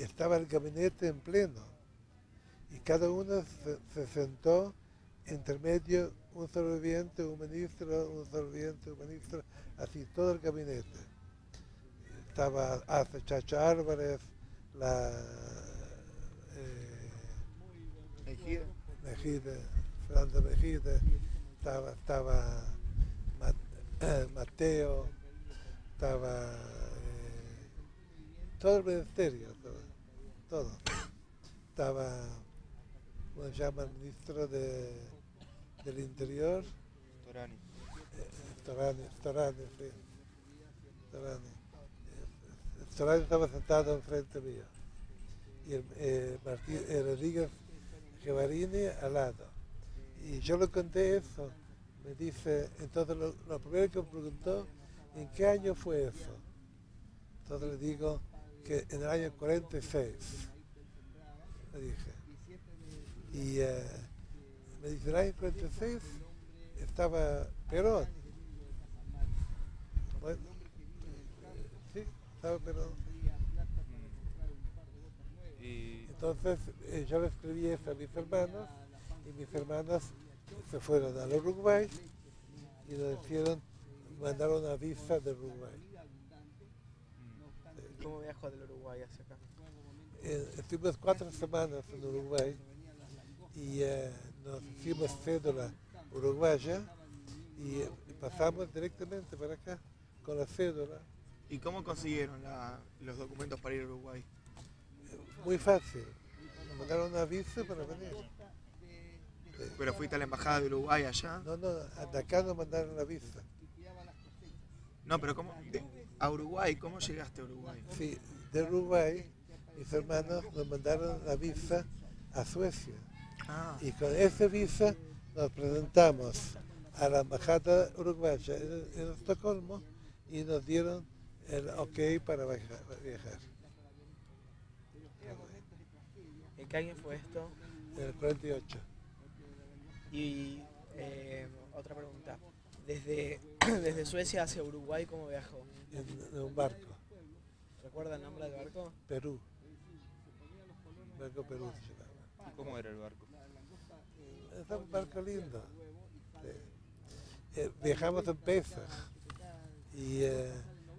estaba el gabinete en pleno. Y cada uno se sentó entre medio, un sobreviviente, un ministro, un sobreviviente, un ministro, así todo el gabinete. Estaba hasta Chacha Álvarez, la Mejide, Fernando Mejide, estaba Mateo, estaba todo el ministerio, todo. Estaba, ¿cómo se llama? El ministro del Interior. Torani. Storani, sí. Storani estaba sentado enfrente mío. Y Rodríguez Gevarini al lado. Y yo le conté eso. Me dice, entonces lo primero que me preguntó, ¿en qué año fue eso? Entonces le digo que en el año 46, le dije. Y me dice, en el año 46 estaba Perón. Bueno, sí, estaba Perón. Entonces yo le escribí eso a mis hermanos y mis hermanos se fueron al Uruguay y nos hicieron, mandaron una visa de Uruguay. ¿Cómo viajó del Uruguay hacia acá? Estuvimos 4 semanas en Uruguay y nos hicimos cédula uruguaya y pasamos directamente para acá con la cédula. ¿Y cómo consiguieron los documentos para ir a Uruguay? Muy fácil, nos mandaron una visa para venir. ¿Pero fuiste a la embajada de Uruguay allá? No, de acá nos mandaron la visa. No, pero ¿cómo? ¿A Uruguay? ¿Cómo llegaste a Uruguay? Sí, de Uruguay mis hermanos nos mandaron la visa a Suecia. Ah, Y con esa visa nos presentamos a la embajada uruguaya en Estocolmo y nos dieron el ok para viajar. ¿En qué año fue esto? En el 48. Y otra pregunta. Desde Suecia hacia Uruguay, ¿cómo viajó? En un barco, ¿Recuerda el nombre del barco? Perú. Barco Perú se llamaba. ¿Y cómo era el barco? Es un barco lindo. Sí. Viajamos en Pesach y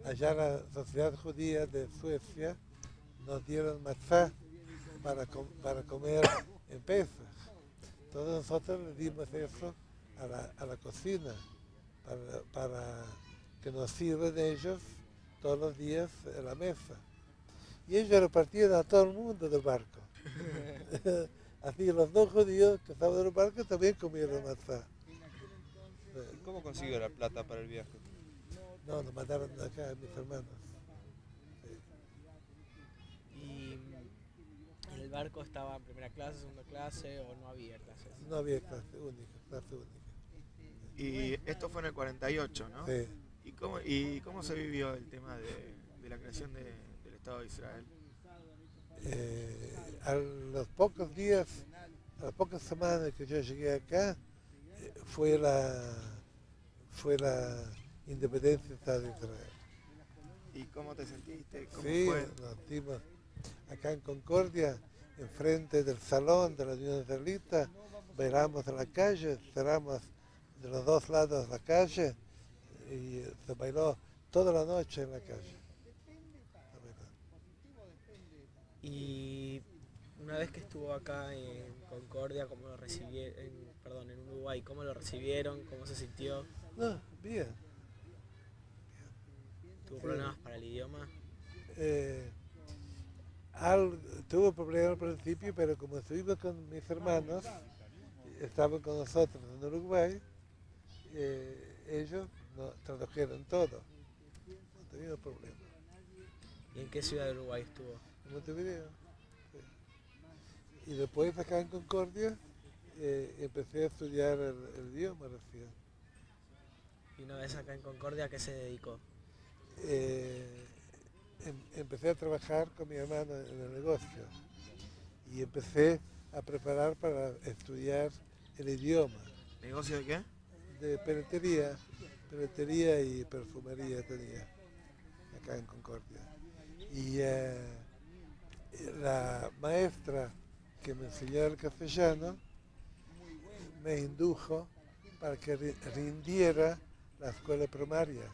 allá la sociedad judía de Suecia nos dieron matzá para comer en Pesach. Entonces nosotros le dimos eso a la cocina para que nos sirvan ellos todos los días en la mesa. Y ellos repartían a todo el mundo del barco. Así los 2 judíos que estaban en el barco también comieron matzá. ¿Y cómo consiguió la plata para el viaje? No, nos mandaron acá mis hermanos. ¿Y en el barco estaba en primera clase, segunda clase o no había clases? No había clase única. y esto fue en el 48, ¿no? Sí. ¿Y cómo se vivió el tema de la creación del Estado de Israel? A los pocos días, a las pocas semanas que yo llegué acá, fue la independencia del Estado de Israel. ¿Y cómo te sentiste? ¿Cómo Sí, fue? nos dimos acá en Concordia, enfrente del salón de la Unión Israelita, bailamos en la calle, cerramos de los 2 lados la calle y se bailó toda la noche en la calle. Y una vez que estuvo acá en Concordia, ¿cómo lo recibieron? En Uruguay, ¿cómo lo recibieron? ¿Cómo se sintió? No, bien. ¿Tuvo Sí. problemas para el idioma? Tuve problemas al principio, pero como estuvimos con mis hermanos, estaban con nosotros en Uruguay, ellos nos tradujeron todo. No tuvimos problemas. ¿Y en qué ciudad de Uruguay estuvo? En Montevideo. Sí. Y después acá en Concordia empecé a estudiar el idioma recién. Y una vez acá en Concordia, ¿a qué se dedicó? empecé a trabajar con mi hermano en el negocio y empecé a preparar para estudiar el idioma. ¿Negocio de qué? De peletería y perfumería tenía acá en Concordia. Y la maestra que me enseñó el castellano me indujo para que rindiera la escuela primaria.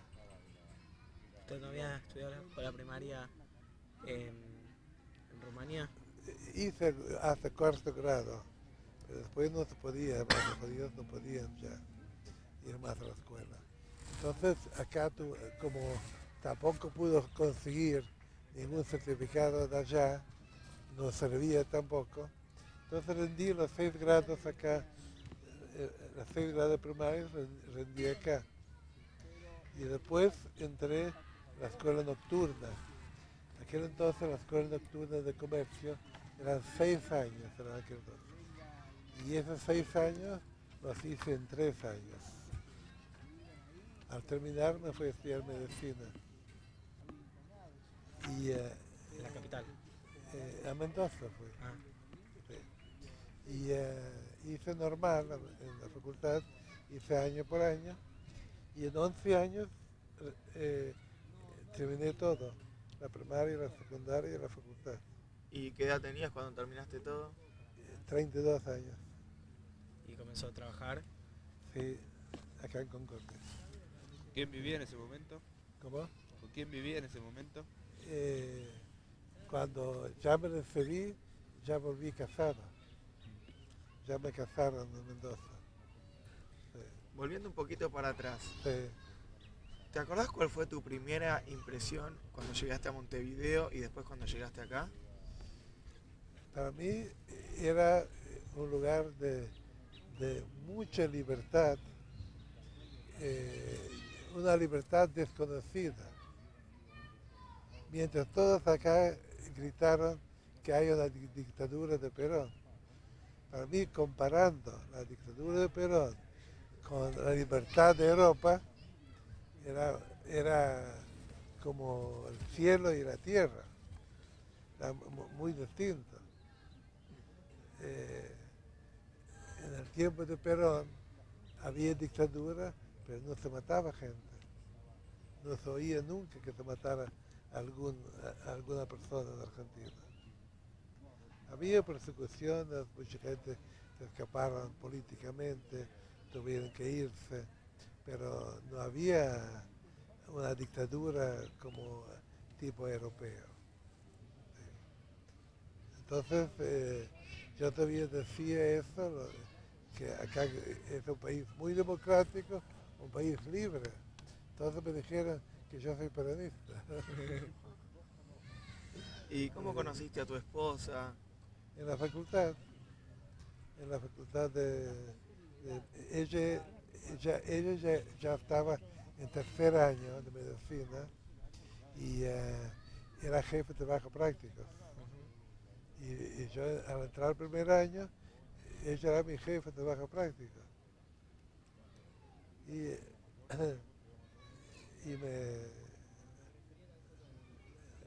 ¿Usted no había estudiado la primaria en Rumanía? Hice hasta cuarto grado, pero después no se podía, los judíos no podían ya ir más a la escuela. Entonces acá como tampoco pudo conseguir ningún certificado de allá, no servía tampoco, entonces rendí los 6 grados acá, los 6 grados primarios rendí acá. Y después entré a la escuela nocturna. Aquel entonces la escuela nocturna de comercio eran 6 años en aquel entonces. Y esos 6 años los hice en 3 años. Al terminar me fui a estudiar medicina. Y En la capital. a Mendoza fui. Ah. Sí. Y hice normal en la facultad, hice año por año. Y en 11 años terminé todo, la primaria, la secundaria y la facultad. ¿Y qué edad tenías cuando terminaste todo? 32 años, Y comenzó a trabajar. sí, acá en Concordia. ¿Con quién vivía en ese momento? ¿Cómo? ¿Con quién vivía en ese momento? Cuando ya me recibí, ya volví casado. Ya me casaron en Mendoza. Sí, Volviendo un poquito para atrás, sí. ¿te acordás cuál fue tu primera impresión cuando llegaste a Montevideo y después cuando llegaste acá? Para mí era un lugar de mucha libertad, una libertad desconocida. Mientras todos acá gritaron que hay una dictadura de Perón. Para mí, comparando la dictadura de Perón con la libertad de Europa, era como el cielo y la tierra, era muy distinto. En el tiempo de Perón había dictadura, pero no se mataba gente. No se oía nunca que se matara alguna persona en Argentina. Había persecuciones, mucha gente se escaparon políticamente, tuvieron que irse, pero no había una dictadura como tipo europeo. Entonces, yo todavía decía eso, que acá es un país muy democrático, un país libre. Entonces me dijeron que yo soy peronista. ¿Y cómo conociste a tu esposa? En la facultad ella ya estaba en tercer año de medicina y era jefe de trabajo práctico. Y yo al entrar al primer año, ella era mi jefe de trabajo práctico. Y me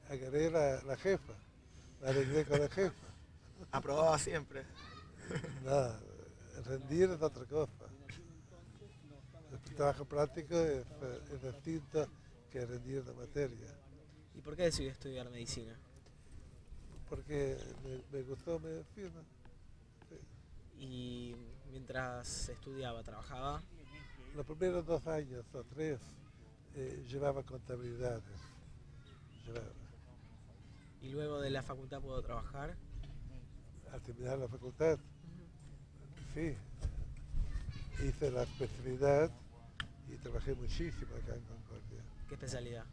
agarré la jefa, la arreglé con la jefa. Aprobaba siempre. Nada, rendir es otra cosa. El trabajo práctico es distinto que rendir la materia. ¿Y por qué decidió estudiar medicina? Porque me gustó medicina. Y mientras estudiaba, trabajaba. Los primeros 2 años o 3 llevaba contabilidades. Y luego de la facultad pudo trabajar. Al terminar la facultad, sí, hice la especialidad y trabajé muchísimo acá en Concordia. ¿Qué especialidad?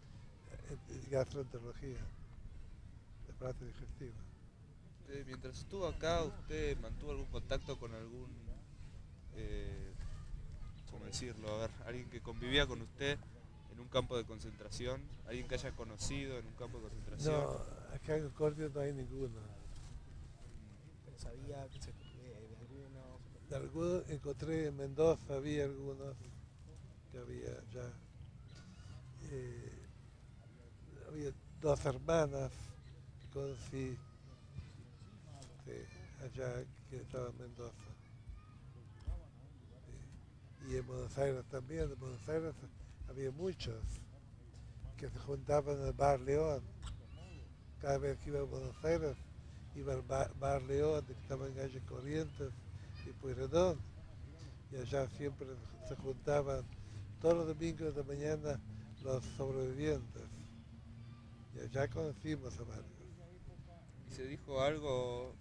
En gastroenterología, de parte digestiva. Mientras estuvo acá, ¿usted mantuvo algún contacto con algún, cómo decirlo, a ver, alguien que convivía con usted en un campo de concentración? ¿Alguien que haya conocido en un campo de concentración? No, acá en Concordia no hay ninguno. Pero sabía que de algunos. De algunos encontré en Mendoza, había algunos que había ya. dos hermanas que conocí allá, que estaban en Mendoza. Y en Buenos Aires también. En Buenos Aires había muchos que se juntaban en el Bar León. Cada vez que iba a Buenos Aires, iba al Bar León, que estaba en calle Corrientes y Pueyrredón. Y allá siempre se juntaban todos los domingos de mañana los sobrevivientes. Y allá conocimos a varios. ¿Y se dijo algo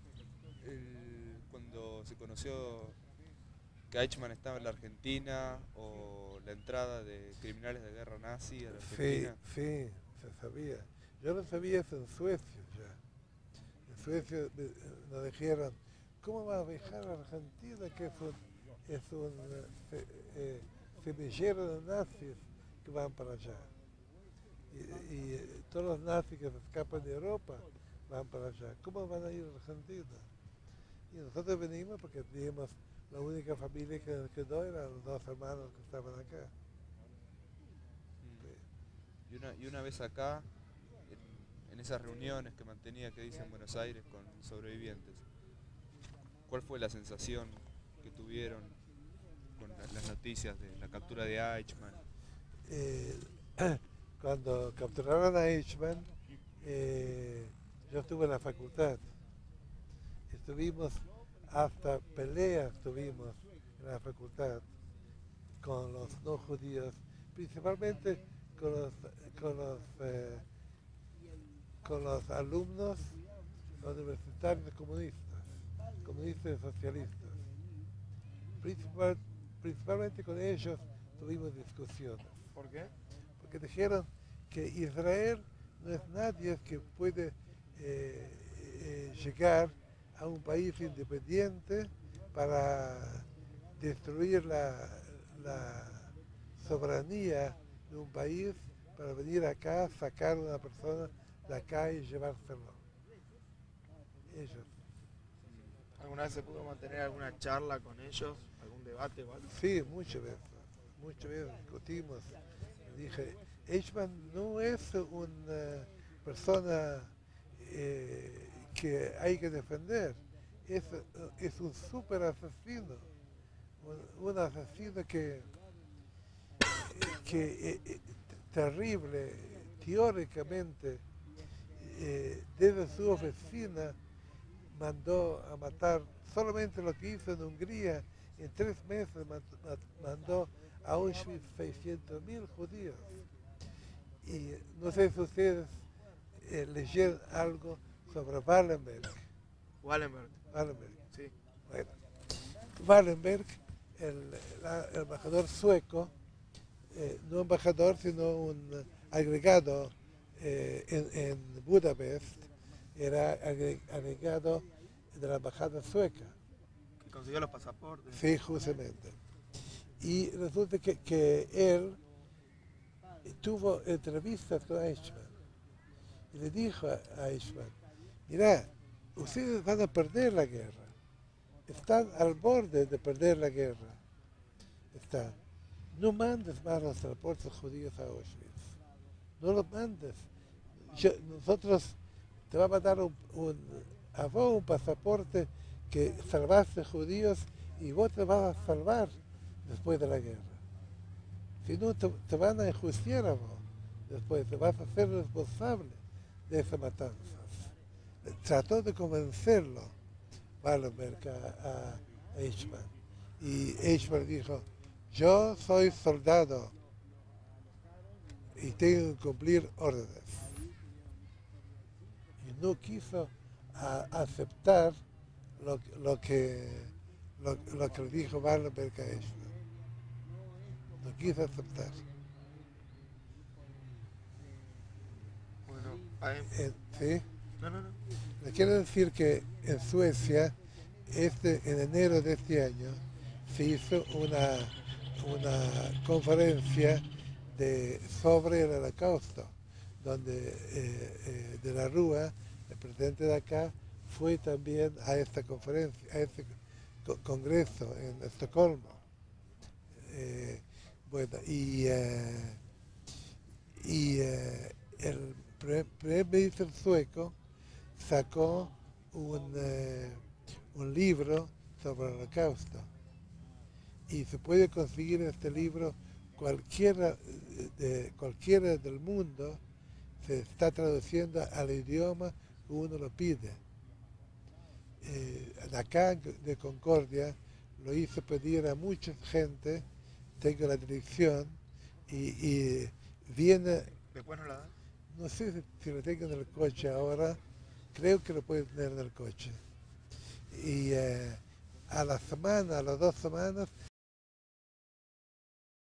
cuando se conoció que Eichmann estaba en la Argentina o la entrada de criminales de guerra nazi a la Argentina? Sí, se sabía. Yo no sabía eso en Suecia ya. En Suecia nos dijeron, ¿cómo va a viajar a Argentina que es un semillero de nazis que van para allá? Y todos los nazis que se escapan de Europa van para allá. ¿Cómo van a ir a Argentina? Y nosotros venimos porque teníamos la única familia que nos quedó, eran los dos hermanos que estaban acá. Sí. Y una vez acá, en esas reuniones que mantenía, que dice en Buenos Aires, con sobrevivientes, ¿cuál fue la sensación que tuvieron con las noticias de la captura de Eichmann? Cuando capturaron a Eichmann, yo estuve en la facultad. Estuvimos, hasta peleas tuvimos en la facultad con los no judíos, principalmente con los alumnos universitarios comunistas y socialistas. Principalmente con ellos tuvimos discusiones. ¿Por qué? Porque dijeron que Israel no es nadie que puede llegar a un país independiente para destruir la soberanía de un país, para venir acá, sacar a una persona de acá y llevárselo. Ellos. ¿Alguna vez se pudo mantener alguna charla con ellos? ¿Algún debate o algo? Sí, muchas veces discutimos. Dije, Eichmann no es una persona que hay que defender, es un súper asesino, un asesino que terrible, teóricamente, desde su oficina mandó a matar, solamente lo que hizo en Hungría, en 3 meses mandó a Auschwitz 600.000 judíos. Y no sé si ustedes leyeron algo sobre Wallenberg. Wallenberg. Sí. Bueno, Wallenberg, el embajador sueco, no embajador, sino un agregado en Budapest, era agregado de la embajada sueca. Que consiguió los pasaportes. Sí, justamente. Y resulta que él tuvo entrevistas con Eichmann y le dijo a Eichmann, mira, ustedes van a perder la guerra, están al borde de perder la guerra, no mandes más los transportes judíos a Auschwitz, no los mandes, nosotros te vamos a dar a vos un pasaporte que salvaste judíos y vos te vas a salvar después de la guerra. Si no, te van a enjuiciar a vos. Después te vas a hacer responsable de esas matanzas. Trató de convencerlo Wallenberg a Eichmann. Y Eichmann dijo, yo soy soldado y tengo que cumplir órdenes. Y no quiso aceptar lo que le dijo Wallenberg a Eichmann. No quiso aceptar. Bueno, ¿Sí? No. Le quiero decir que en Suecia, en enero de este año, se hizo una conferencia sobre el Holocausto, donde de la Rúa, el presidente de acá, fue también a esta conferencia, a este congreso en Estocolmo. Bueno, y el primer ministro sueco sacó un libro sobre el Holocausto. Y se puede conseguir este libro cualquiera del mundo, se está traduciendo al idioma que uno lo pide. Acá de Concordia lo hice pedir a mucha gente, tengo la dirección y viene, ¿Después no la dan? no sé si lo tengo en el coche ahora, creo que lo puedo tener en el coche. Y a la semana, a las 2 semanas,